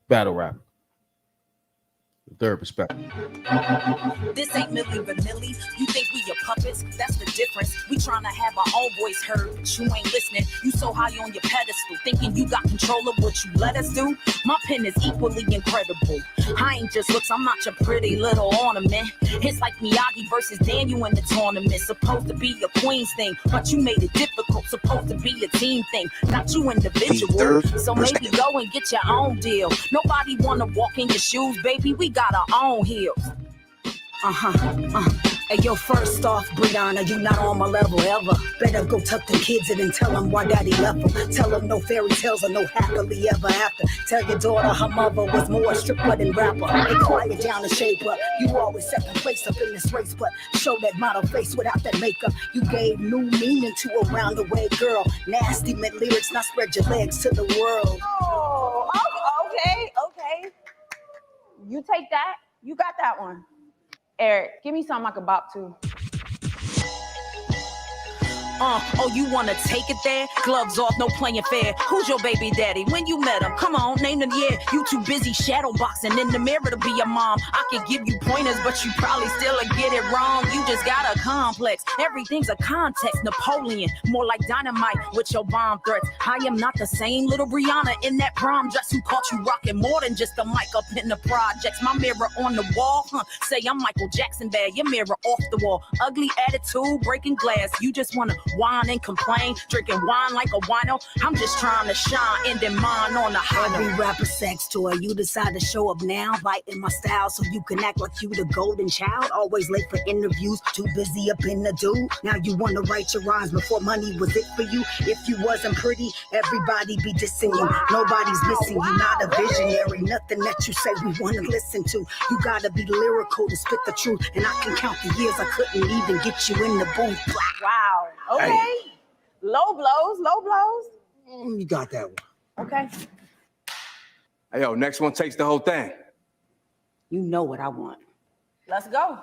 Speaker 4: battle rapper. The third perspective.
Speaker 9: This ain't Milli Vanilli. You think we your puppets? That's the difference. We trying to have our own voice heard, but you ain't listening. You so high on your pedestal, thinking you got control of what you let us do. My pen is equally incredible. I ain't just looks, I'm not your pretty little ornament. It's like Miyagi versus Daniel in the tournament. Supposed to be a queen's thing, but you made it difficult. Supposed to be a team thing, not you individual. So maybe go and get your own deal. Nobody wanna walk in your shoes, baby. We got our own heels. Hey, yo, first off, Brianna, you not on my level ever. Better go tuck the kids in and tell them why daddy left them. Tell them no fairy tales or no happily ever after. Tell your daughter her mother was more stripper than rapper. Hey, quiet down and shape up. You always second place up in this race, but show that model face without that makeup. You gave new meaning to a roundaway girl. Nasty mid lyrics, now spread your legs to the world.
Speaker 10: Oh, okay. You take that. You got that one. Eric, give me something I can bop to.
Speaker 9: Oh, you wanna take it there? Gloves off, no playing fair. Who's your baby daddy? When you met him? Come on, name them, yeah. You too busy shadow boxing in the mirror to be your mom. I could give you pointers, but you probably still get it wrong. You just got a complex. Everything's a context. Napoleon, more like dynamite with your bomb threats. I am not the same little Brianna in that prom dress who caught you rocking more than just a mic up in the projects. My mirror on the wall, say I'm Michael Jackson bad. Your mirror off the wall. Ugly attitude, breaking glass. You just wanna whine and complain, drinking wine like a wino. I'm just trying to shine, ending mine on the high. Every rapper sex toy, you decide to show up now, biting my style so you can act like you the golden child. Always late for interviews, too busy up in the do. Now you wanna write your rhymes before money was it for you. If you wasn't pretty, everybody be dissing you. Nobody's missing you, not a visionary. Nothing that you say we wanna listen to. You gotta be lyrical to spit the truth, and I can count the years I couldn't even get you in the booth.
Speaker 10: Wow. Okay.
Speaker 4: Hey.
Speaker 10: Low blows.
Speaker 2: You got that one.
Speaker 10: Okay.
Speaker 1: Hey, yo, next one takes the whole thing.
Speaker 10: You know what I want. Let's go.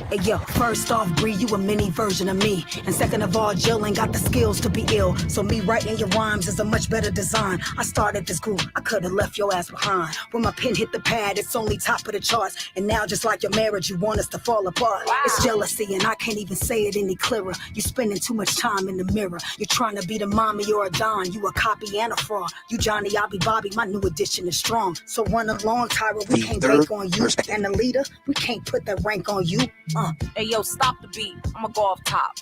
Speaker 9: Hey, yo, first off, Bree, you a mini version of me. And second of all, Jill ain't got the skills to be ill. So me writing your rhymes is a much better design. I started this group, I could have left your ass behind. When my pen hit the pad, it's only top of the charts. And now, just like your marriage, you want us to fall apart. Wow. It's jealousy, and I can't even say it any clearer. You spending too much time in the mirror. You're trying to be the mommy or a don. You a copy and a fraud. You Johnny, I'll be Bobby, my new edition is strong. So run along, Tyra, we can't bank on you. And Alita, we can't put that rank on you. Hey, yo, stop the beat. I'ma go off top.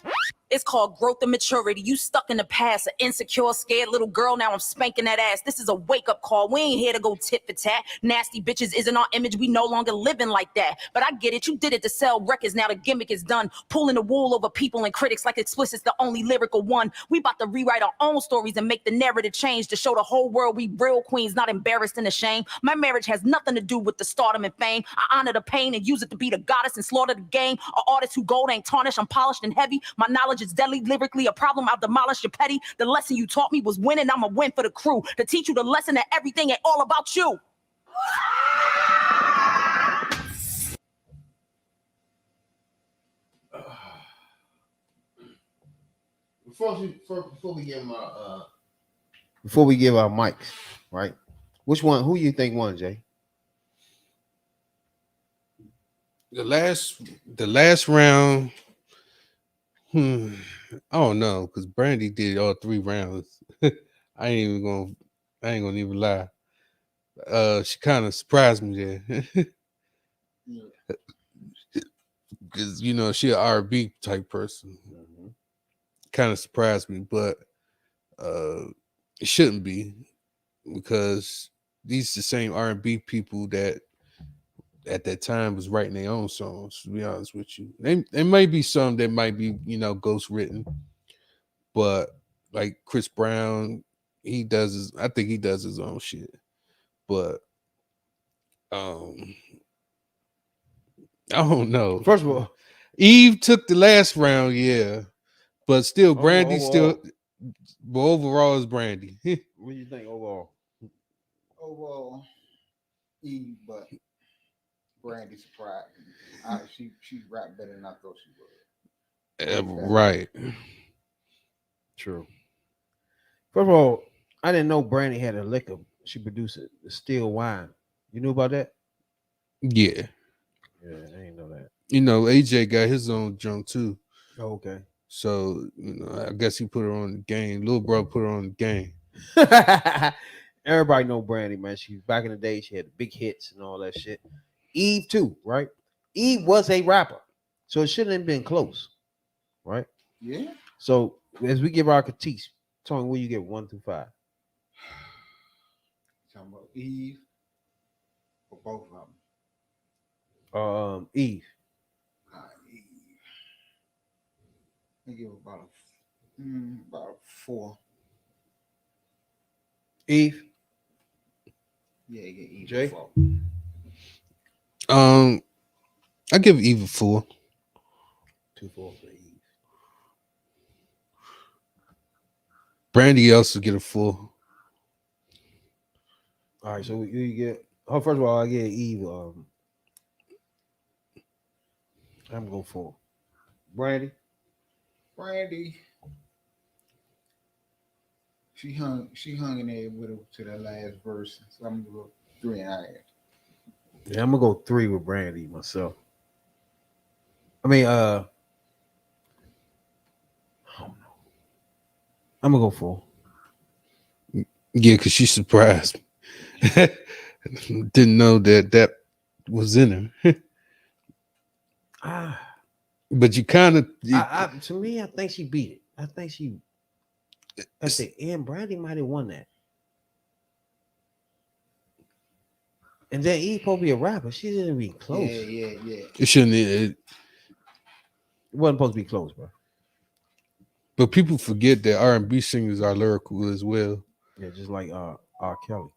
Speaker 9: It's called growth and maturity. You stuck in the past, an insecure, scared little girl. Now I'm spanking that ass. This is a wake-up call. We ain't here to go tit for tat. Nasty bitches isn't our image. We no longer living like that. But I get it. You did it to sell records. Now the gimmick is done. Pulling the wool over people and critics like Explicit's the only lyrical one. We about to rewrite our own stories and make the narrative change to show the whole world we real queens, not embarrassed and ashamed. My marriage has nothing to do with the stardom and fame. I honor the pain and use it to be the goddess and slaughter the game. An artist who gold ain't tarnished. I'm polished and heavy. My knowledge is deadly, lyrically a problem. I'll demolish your petty. The lesson you taught me was winning. I'm a win for the crew. To teach you the lesson that everything ain't all about you.
Speaker 4: Before we get my before we give our mics, right? Which one? Who you think won, Jay?
Speaker 5: The last round. I don't know because Brandy did all 3 rounds. I ain't gonna even lie. She kind of surprised me there. Because she an R&B type person. Kind of surprised me, but it shouldn't be because these the same R&B people that at that time was writing their own songs. To be honest with you, there might be some that might be ghost written, but like Chris Brown, I think he does his own shit, but I don't know.
Speaker 4: First of all,
Speaker 5: Eve took the last round, yeah, but still Brandy
Speaker 4: overall.
Speaker 5: but overall is Brandy.
Speaker 4: What do you think overall?
Speaker 2: Overall, Eve, but Brandy surprised me. She rapped better than I thought she would.
Speaker 5: Right.
Speaker 4: True. First of all, I didn't know Brandy had a liquor. She produced it, the still wine. You knew about that?
Speaker 5: Yeah.
Speaker 4: Yeah, I didn't know that.
Speaker 5: AJ got his own junk too.
Speaker 4: Oh, okay.
Speaker 5: So, I guess he put her on the game. Little brother put her on the game.
Speaker 4: Everybody know Brandy, man. She back in the day, she had big hits and all that shit. Eve too, right? Eve was a rapper, so it shouldn't have been close, right?
Speaker 2: Yeah.
Speaker 4: So as we give our critiques, Tony, where you get 1 through 5?
Speaker 2: Talking about Eve or both of
Speaker 4: them. Eve.
Speaker 2: Eve. I give about a 4.
Speaker 4: Eve.
Speaker 2: Yeah, Eve.
Speaker 4: Jay?
Speaker 2: 4.
Speaker 5: I give Eve a 4.
Speaker 4: 2-4 for Eve.
Speaker 5: Brandy also get a 4.
Speaker 4: All right, so you get. Oh, first of all, I get Eve. I'm gonna go 4. Brandy.
Speaker 2: She hung in there with her to the last verse. So I'm gonna go 3.5.
Speaker 4: Yeah, I'm gonna go 3 with Brandy myself. I mean, I don't know. I'm gonna go 4.
Speaker 5: Yeah, because she surprised me. Didn't know that was in her. But you kind of.
Speaker 4: To me, I think she beat it. I think she. At the end, Brandy might have won that. And then Eve probably a rapper. She didn't be close.
Speaker 2: Yeah.
Speaker 5: It shouldn't. It
Speaker 4: wasn't supposed to be close, bro.
Speaker 5: But people forget that R&B singers are lyrical as well.
Speaker 4: Yeah, just like R. Kelly.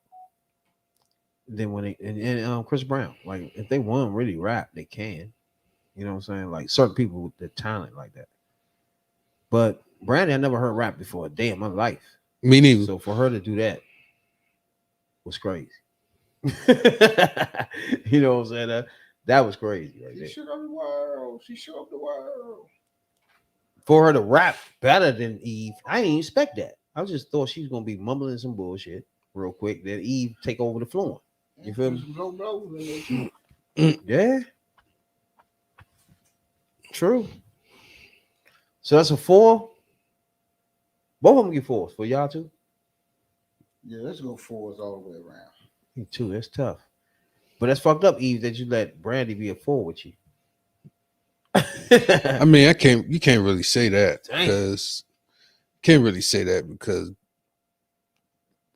Speaker 4: Then when they and Chris Brown, like if they want to really rap, they can. You know what I'm saying? Like certain people with the talent like that. But Brandy, I never heard rap before a day in my life.
Speaker 5: Me neither.
Speaker 4: So for her to do that was crazy. You know what I'm saying? That was crazy. Right there.
Speaker 2: She shook up the world. She shook up the world.
Speaker 4: For her to rap better than Eve, I didn't expect that. I just thought she was gonna be mumbling some bullshit real quick. Then Eve take over the floor. You feel me? Yeah. True. So that's a 4. Both of them get 4s for y'all too.
Speaker 2: Yeah, let's go 4s all the way around.
Speaker 4: Me too. That's tough. But that's fucked up, Eve, that you let Brandy be a 4 with you.
Speaker 5: I mean, you can't really say that because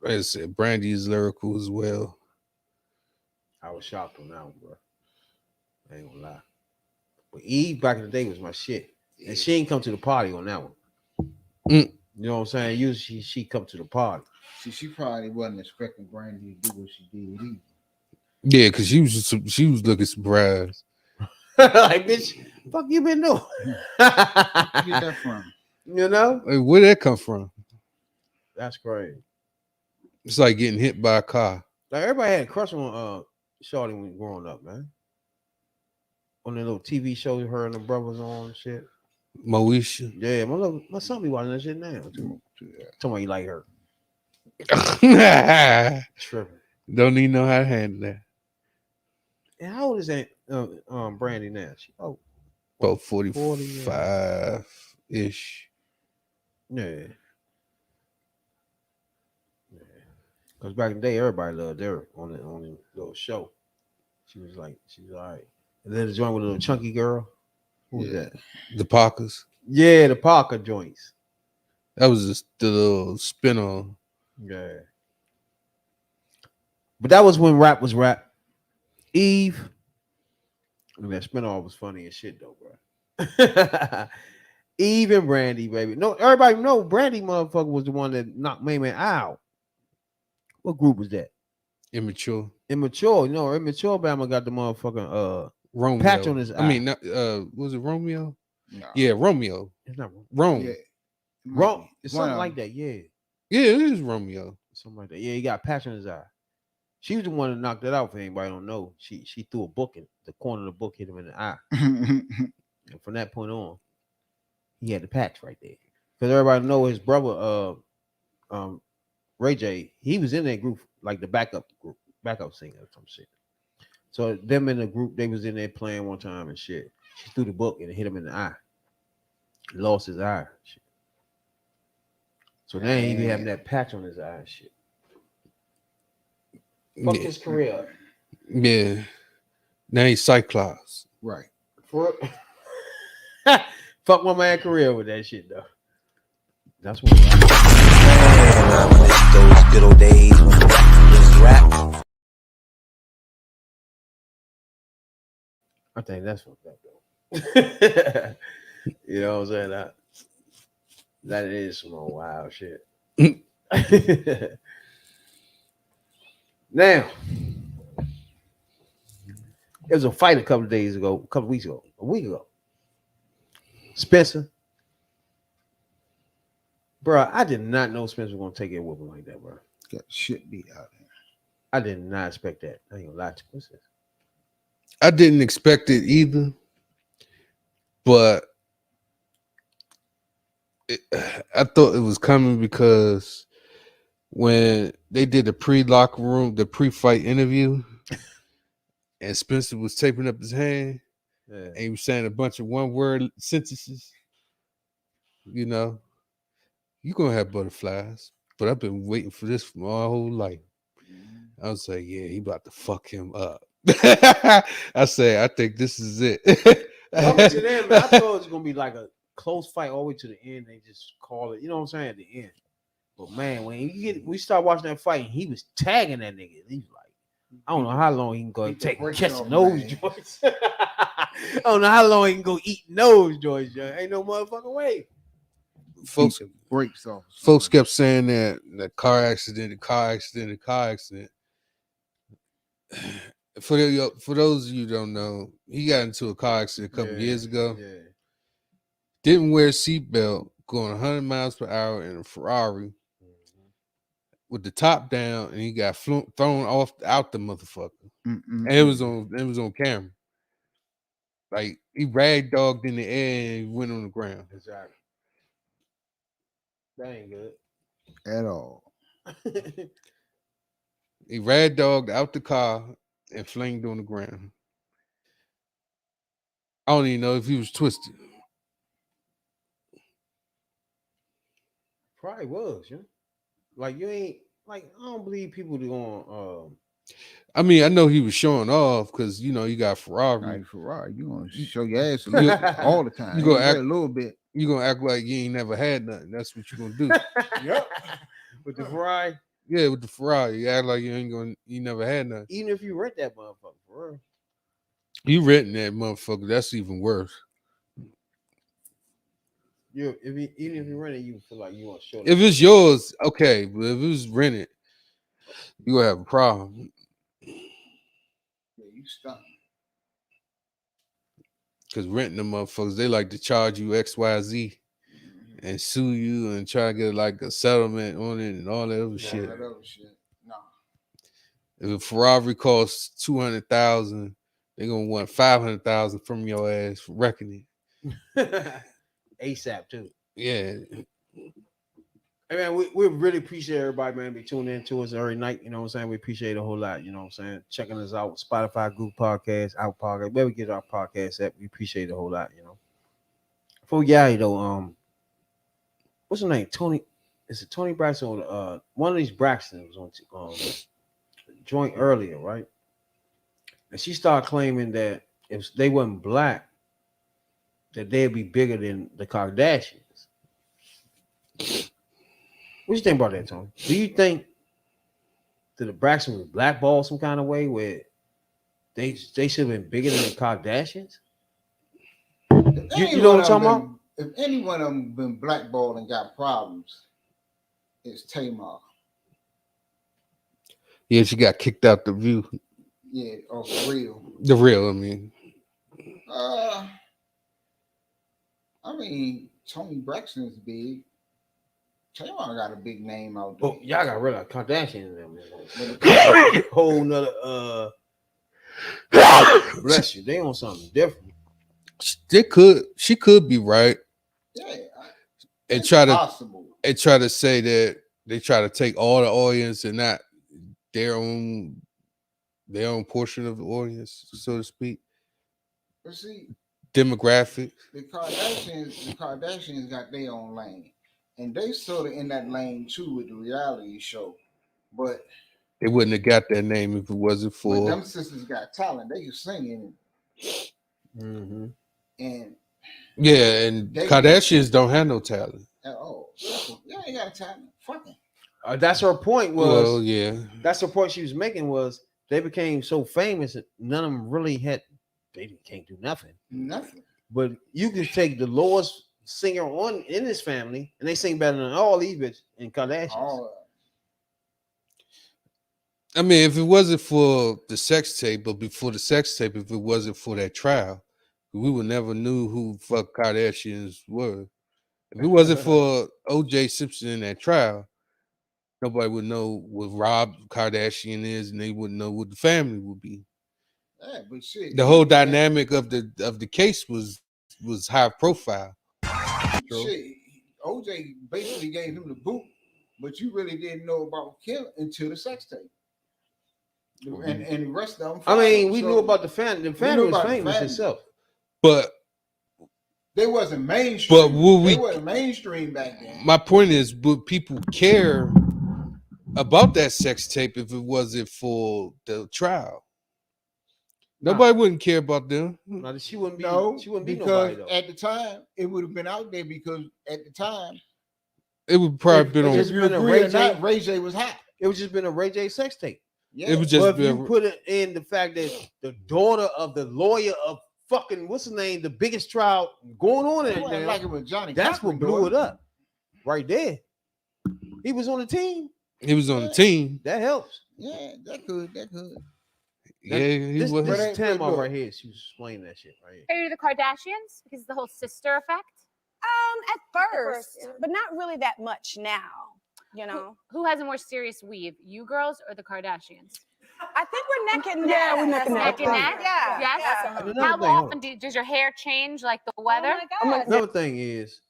Speaker 5: like I said, Brandy is lyrical as well.
Speaker 4: I was shocked on that one, bro. I ain't gonna lie. But Eve back in the day was my shit. And she ain't come to the party on that one. You know what I'm saying? Usually she come to the party.
Speaker 2: See, she probably wasn't expecting Brandy to do what she did either.
Speaker 5: Yeah, because she was looking surprised.
Speaker 4: Like, bitch, fuck you been doing?
Speaker 2: Where you get that from?
Speaker 4: You know?
Speaker 5: Like, where'd that come from?
Speaker 4: That's crazy.
Speaker 5: It's like getting hit by a car.
Speaker 4: Like everybody had a crush on Shorty when growing up, man. On the little TV show her and the brothers on and shit.
Speaker 5: Moesha.
Speaker 4: Yeah, my son be watching that shit now. Too. Tell me you like her. Tripping.
Speaker 5: Don't even know how to handle that.
Speaker 4: And how old is that Brandy now? She,
Speaker 5: About
Speaker 4: 40,
Speaker 5: 45-ish.
Speaker 4: yeah. Because back in the day, everybody loved her on the little show. She was all right. And then the joint with a little chunky girl. Who was that?
Speaker 5: The Parkers.
Speaker 4: Yeah, the Parker joints.
Speaker 5: That was just the little spin on.
Speaker 4: Yeah. But that was when rap was rap. Eve. And that spin-off was funny as shit though, bro. Eve and Brandy, baby. No, everybody know Brandy motherfucker was the one that knocked Main Man out. What group was that?
Speaker 5: Immature.
Speaker 4: Immature. You know, Immature Bama got the motherfucking
Speaker 5: Romeo.
Speaker 4: patch on his eye.
Speaker 5: I mean, was it Romeo?
Speaker 2: No.
Speaker 5: Yeah, Romeo.
Speaker 4: It's not
Speaker 5: Rome.
Speaker 2: Yeah.
Speaker 4: Rome. It's
Speaker 2: One
Speaker 4: something
Speaker 2: of
Speaker 4: like
Speaker 2: them.
Speaker 4: that, yeah.
Speaker 5: Yeah, it is Romeo.
Speaker 4: Something like that. Yeah, he got a patch on his eye. She was the one that knocked it out for anybody don't know. She threw a book in the corner of the book, hit him in the eye. And from that point on, he had the patch right there. Because everybody know his brother, Ray J, he was in that group, like the backup singer or some shit. So them in the group, they was in there playing one time and shit. She threw the book and it hit him in the eye. He lost his eye. Shit. So now he be having that patch on his eye and shit. Fuck his career up.
Speaker 5: Yeah. Now he's Cyclops.
Speaker 2: Right.
Speaker 4: Fuck my man career with that shit though. That's what
Speaker 8: Man, I miss those good old days when rap was rap.
Speaker 4: I think that's fucked up though. You know what I'm saying? That is some old wild shit. Now, there was a fight a couple weeks ago, a week ago. Spencer. Bro, I did not know Spencer was gonna take it with him like that, bro.
Speaker 2: Got shit beat out there.
Speaker 4: I did not expect that. I ain't gonna lie to you. What's this?
Speaker 5: I didn't expect it either, but I thought it was coming because when they did the pre-locker room, the pre-fight interview, and Spencer was taping up his hand, and he was saying a bunch of one-word sentences. You know, you're gonna have butterflies, but I've been waiting for this for my whole life. I was like, yeah, he about to fuck him up. I say, I think this is it.
Speaker 4: Coming to them, I thought it was gonna be like a close fight all the way to the end. They just call it, you know what I'm saying, at the end. But man, when we start watching that fight, he was tagging that nigga. He was like, I don't know how long he can go catch nose joints. I don't know how long he can go eat nose joints. Ain't no motherfucking way.
Speaker 5: Folks
Speaker 2: breaks off.
Speaker 5: Folks kept saying that car accident. For those of you who don't know, he got into a car accident a couple years ago.
Speaker 4: Yeah.
Speaker 5: Didn't wear a seatbelt, going 100 miles per hour in a Ferrari with the top down, and he got thrown out the motherfucker. And it was on camera. Like he rag dogged in the air and went on the ground.
Speaker 4: Exactly. That ain't good
Speaker 2: at all.
Speaker 5: He rag dogged out the car and flinged on the ground. I don't even know if he was twisted.
Speaker 4: Probably was, yeah. Like you ain't like I don't believe people going.
Speaker 5: I mean, I know he was showing off because you know you got Ferrari.
Speaker 2: Right, Ferrari, you gonna show your ass a little, all the time.
Speaker 5: You gonna act
Speaker 2: a little bit.
Speaker 5: You gonna act like you ain't never had nothing. That's what you gonna do.
Speaker 4: Yep. With the Ferrari.
Speaker 5: Yeah, with the Ferrari, you act like you never had nothing.
Speaker 4: Even if you rent that motherfucker, for real.
Speaker 5: You renting that motherfucker, that's even worse.
Speaker 4: Even if you rent it, you feel like you want to show.
Speaker 5: If it's yours, okay, but if it was rented, you gonna have a problem.
Speaker 2: Yeah, you stuck.
Speaker 5: Because renting them motherfuckers, they like to charge you XYZ and sue you and try to get like a settlement on it and all that other shit.
Speaker 2: No.
Speaker 5: If a Ferrari costs $200,000, they're gonna want $500,000 from your ass for wrecking it.
Speaker 4: ASAP too.
Speaker 5: Yeah.
Speaker 4: Hey man, we really appreciate everybody, man, be tuning in to us every night. You know what I'm saying? We appreciate it a whole lot. You know what I'm saying? Checking us out, Spotify, Google Podcasts, our podcast, where we get our podcast at. We appreciate it a whole lot. You know. Before we get out, though, what's her name? Tony. Is it Tony Braxton or one of these Braxtons was on joint earlier, right? And she started claiming that if they wasn't black, that they'd be bigger than the Kardashians. What you think about that, Tony? Do you think that the Braxton was blackballed some kind of way where they should have been bigger than the Kardashians? You know what I'm talking about?
Speaker 2: If any one of them been blackballed and got problems, it's Tamar.
Speaker 5: Yeah, she got kicked out the View.
Speaker 2: Yeah, or for real.
Speaker 5: The Real, I mean.
Speaker 2: I mean, Tony Braxton is big. Tamar got a big name out there.
Speaker 4: Oh, y'all got rid of Kardashians. Them. Whole nother bless you. They on something different.
Speaker 5: She could be right.
Speaker 2: Yeah,
Speaker 5: And try
Speaker 2: possible.
Speaker 5: to say that they try to take all the audience and not their own portion of the audience, so to speak.
Speaker 2: But see,
Speaker 5: demographic.
Speaker 2: The Kardashians got their own lane, and they sort of in that lane too with the reality show. But
Speaker 5: they wouldn't have got that name if it wasn't for
Speaker 2: them sisters got talent. They can sing
Speaker 4: mm-hmm.
Speaker 2: And
Speaker 5: yeah, and Kardashians don't have no talent.
Speaker 2: Oh, yeah, they got a talent. Fucking.
Speaker 4: That's her point.
Speaker 5: Well, yeah,
Speaker 4: that's the point she was making. Was they became so famous that none of them really had. They can't do nothing.
Speaker 2: Nothing.
Speaker 4: But you can take the lowest singer on in this family, and they sing better than all these bitches in Kardashians.
Speaker 5: I mean, if it wasn't for the sex tape, but before the sex tape, if it wasn't for that trial, we would never knew who fuck Kardashians were. If it wasn't for O.J. Simpson in that trial, nobody would know what Rob Kardashian is, and they wouldn't know what the family would be.
Speaker 2: Yeah, but shit,
Speaker 5: the whole dynamic of the case was high profile.
Speaker 2: Shit, OJ basically gave him the boot, but you really didn't know about Kim until the sex tape. And the rest of them.
Speaker 4: I mean, we knew about the family. The family was famous itself,
Speaker 5: but
Speaker 2: they wasn't mainstream.
Speaker 5: But
Speaker 2: they weren't mainstream back then.
Speaker 5: My point is, would people care about that sex tape if it wasn't for the trial? Nobody wouldn't care about them.
Speaker 4: No, she wouldn't be.
Speaker 2: No,
Speaker 4: she wouldn't be
Speaker 2: because
Speaker 4: nobody though.
Speaker 2: At the time it would have been out there because at the time
Speaker 5: it would probably been on.
Speaker 2: If you agree or not, Ray J was hot.
Speaker 4: It would just been a Ray J sex tape.
Speaker 2: Yeah.
Speaker 5: It would just
Speaker 4: but
Speaker 5: be.
Speaker 4: If you put it in the fact that the daughter of the lawyer of fucking what's his name, the biggest trial going on in there,
Speaker 2: like it was Johnny.
Speaker 4: That's what blew it up, right there. He was on the team.
Speaker 5: He was on the team.
Speaker 4: That helps.
Speaker 2: Yeah, that could.
Speaker 5: Yeah, he was.
Speaker 4: This is Tamar right here. She was explaining that shit right here.
Speaker 11: Are you the Kardashians? Because of the whole sister effect?
Speaker 10: At first, but not really that much now. You know,
Speaker 11: who has a more serious weave, you girls or the Kardashians?
Speaker 10: I think we're neck and neck.
Speaker 11: Yeah, we're neck and neck.
Speaker 10: Yeah.
Speaker 11: Yes.
Speaker 10: Yeah.
Speaker 11: How often does your hair change like the weather?
Speaker 4: Another thing is,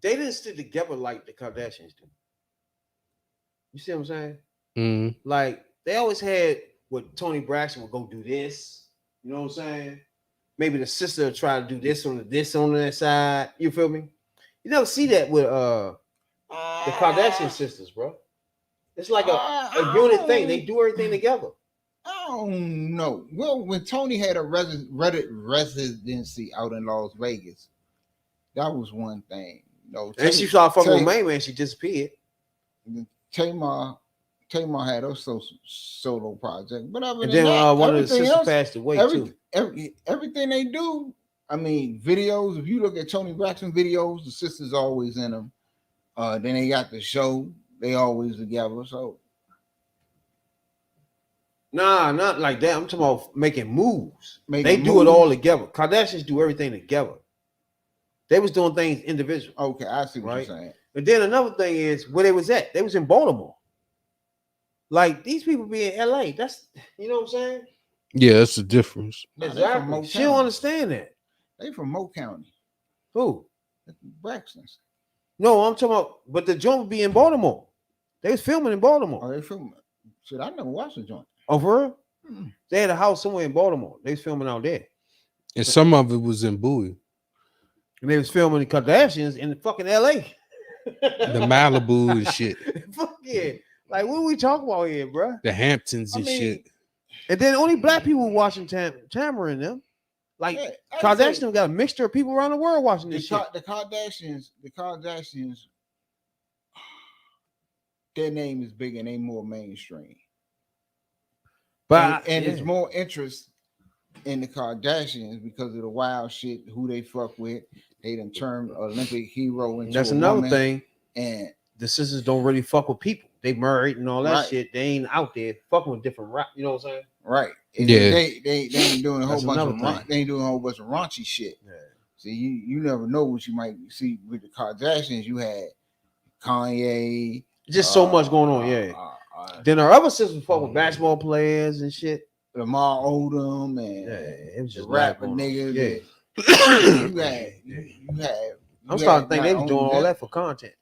Speaker 4: they didn't stick together like the Kardashians do. You see what I'm saying?
Speaker 5: Mm-hmm.
Speaker 4: Like they always had what Tony Braxton would go do this. You know what I'm saying? Maybe the sister would try to do this on that side. You feel me? You never see that with the Kardashian sisters, bro. It's like a unit thing. They do everything together.
Speaker 2: I don't know. Well, when Tony had a residency out in Las Vegas, that was one thing. You know,
Speaker 4: and she started fucking with May Man. She disappeared.
Speaker 2: Tamar had her solo project, but other
Speaker 4: and
Speaker 2: than
Speaker 4: then
Speaker 2: that,
Speaker 4: one of the sisters passed away too.
Speaker 2: Everything they do, I mean, videos. If you look at Tony Braxton videos, the sisters always in them. Then they got the show. They always together. So,
Speaker 4: nah, not like that. I'm talking about making moves. They do it all together. Kardashians do everything together. They was doing things individual.
Speaker 2: Okay, I see what you're saying.
Speaker 4: And then another thing is where they was at. They was in Baltimore. Like these people be in LA. That's you know what I'm saying?
Speaker 5: Yeah, that's the difference.
Speaker 4: Exactly. She don't understand that.
Speaker 2: They from Mo County.
Speaker 4: Who?
Speaker 2: Braxton's.
Speaker 4: No, I'm talking about, but the joint would be in Baltimore. They was filming in Baltimore.
Speaker 2: Oh, they filming. Shit, I never watched the joint.
Speaker 4: Oh, for real?
Speaker 2: Mm.
Speaker 4: They had a house somewhere in Baltimore. They was filming out there.
Speaker 5: And some of it was in Bowie.
Speaker 4: And they was filming the Kardashians in fucking LA.
Speaker 5: The Malibu and shit.
Speaker 4: Fuck yeah. Like, what are we talking about here, bro?
Speaker 5: The Hamptons and shit.
Speaker 4: And then only black people watching Tamara and them. Like,
Speaker 2: Yeah,
Speaker 4: Kardashian got a mixture of people around the world watching this shit.
Speaker 2: The Kardashians, their name is big and they more mainstream.
Speaker 4: But
Speaker 2: and it's more interest in the Kardashians because of the wild shit who they fuck with. They done turned Olympic hero into
Speaker 4: that's
Speaker 2: a
Speaker 4: another
Speaker 2: woman,
Speaker 4: thing.
Speaker 2: And
Speaker 4: the sisters don't really fuck with people. They married and all that
Speaker 2: Right.
Speaker 4: shit. They ain't out there fucking with different rap. You know what I'm saying?
Speaker 2: right, and
Speaker 5: Yeah.
Speaker 2: they ain't doing a whole
Speaker 4: That's
Speaker 2: bunch of
Speaker 4: another thing.
Speaker 2: they ain't doing a whole bunch of raunchy shit.
Speaker 4: Yeah.
Speaker 2: See, you never know what you might see with the Kardashians. You had Kanye,
Speaker 4: Just so much going on. Yeah. Then our other sisters fuck with basketball players and shit.
Speaker 2: Lamar Odom, and
Speaker 4: Yeah, it was
Speaker 2: the
Speaker 4: just
Speaker 2: rapper
Speaker 4: going on.
Speaker 2: niggas.
Speaker 4: Yeah.
Speaker 2: You had.
Speaker 4: I'm starting to think they was doing all that for content.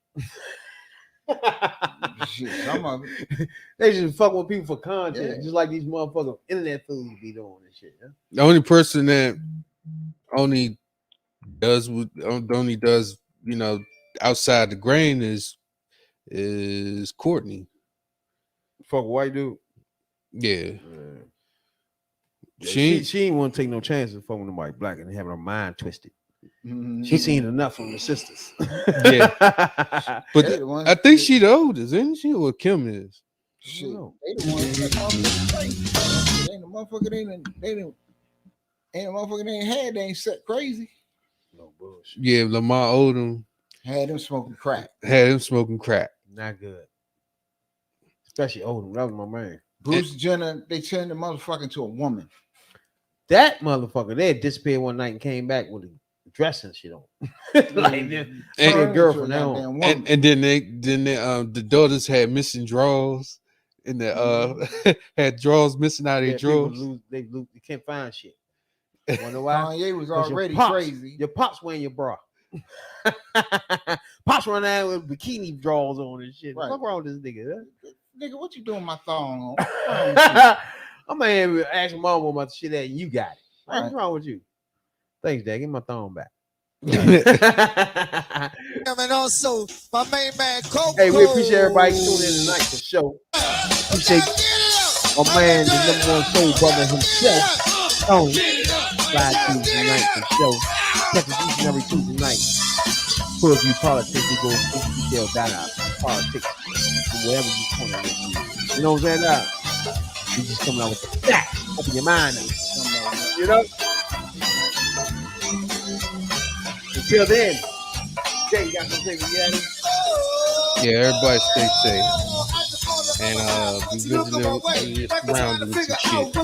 Speaker 2: Shit, some of it.
Speaker 4: They just fuck with people for content,
Speaker 2: Yeah.
Speaker 4: just like these motherfucking internet fools be doing and shit. Yeah?
Speaker 5: The only person that only does outside the grain is Courtney.
Speaker 4: Fuck a white dude.
Speaker 5: Yeah.
Speaker 4: She ain't want to take no chances fucking nobody black and having her mind twisted.
Speaker 2: Mhm.
Speaker 4: She seen enough from the sisters.
Speaker 5: Yeah. But
Speaker 2: They the ones
Speaker 5: I think
Speaker 2: that-
Speaker 5: she the oldest, isn't she? Or Kim is.
Speaker 2: Shit, they the ones that motherfucking crazy. Ain't the motherfucker ain't a motherfucker they ain't had. They ain't set crazy.
Speaker 4: No bullshit.
Speaker 5: Yeah, Lamar Odom
Speaker 2: Had them smoking crack.
Speaker 5: had him smoking crack.
Speaker 4: Not good. Especially Odom. That was my man.
Speaker 2: Bruce Jenner, they turned the motherfucker into a woman.
Speaker 4: That motherfucker, they had disappeared one night and came back with a dress and shit on. Like this.
Speaker 5: And-
Speaker 4: Her girlfriend
Speaker 2: Turned
Speaker 4: now.
Speaker 2: into a goddamn woman.
Speaker 5: And then the daughters had missing drawers and the had drawers missing out of their
Speaker 4: Yeah, people
Speaker 5: drawers.
Speaker 4: they can't find shit. Wonder why?
Speaker 2: Kanye was
Speaker 4: 'Cause
Speaker 2: already
Speaker 4: your pops-
Speaker 2: crazy.
Speaker 4: Your pops wearing your bra. Pops running out with bikini drawers on and shit.
Speaker 2: Right.
Speaker 4: What's wrong with this nigga?
Speaker 2: Nigga, what you doing my thong on?
Speaker 4: Huh? I'm gonna ask my mom about the shit that you got it.
Speaker 2: Right.
Speaker 4: What's wrong with you? Thanks, Dad. Give my thong back.
Speaker 12: And also my main man Coco.
Speaker 4: Hey, we appreciate everybody tuning in tonight for the show. Appreciate my man, the number one soul brother himself, Tony. Slide through tonight for the show. Check us each and every Tuesday night. Full View Politics. We go into detail that out politics from wherever you want to live. You know what I'm saying? We just coming out with the facts. Open your mind up. You know? Until then, Jay, you got something for you?
Speaker 5: Yeah, everybody stay safe. And be vigilant your surroundings and shit.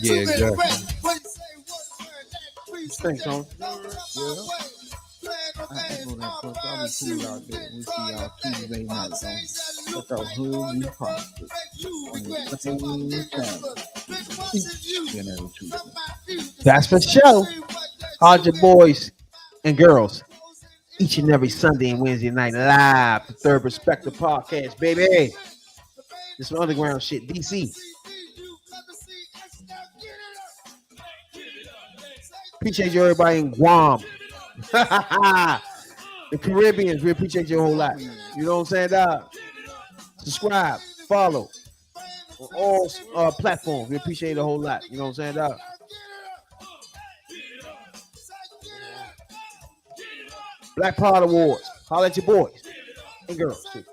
Speaker 5: Yeah, exactly.
Speaker 4: Thanks, Tony.
Speaker 2: I go that fuck. I'll be cool out there. We'll see y'all Tuesday night. Fuck out Hood View Politics.
Speaker 4: That's for sure. Hard your boys and girls each and every Sunday and Wednesday night live for Third Perspective Podcast, baby. This some underground shit, DC. Appreciate you, everybody in Guam. The Caribbeans, we appreciate you a whole lot. You know what I'm saying, dog? Subscribe, follow on all platforms. We appreciate it a whole lot. You know what I'm saying, dog? Black Pod Awards. Holla at your boys and girls, too.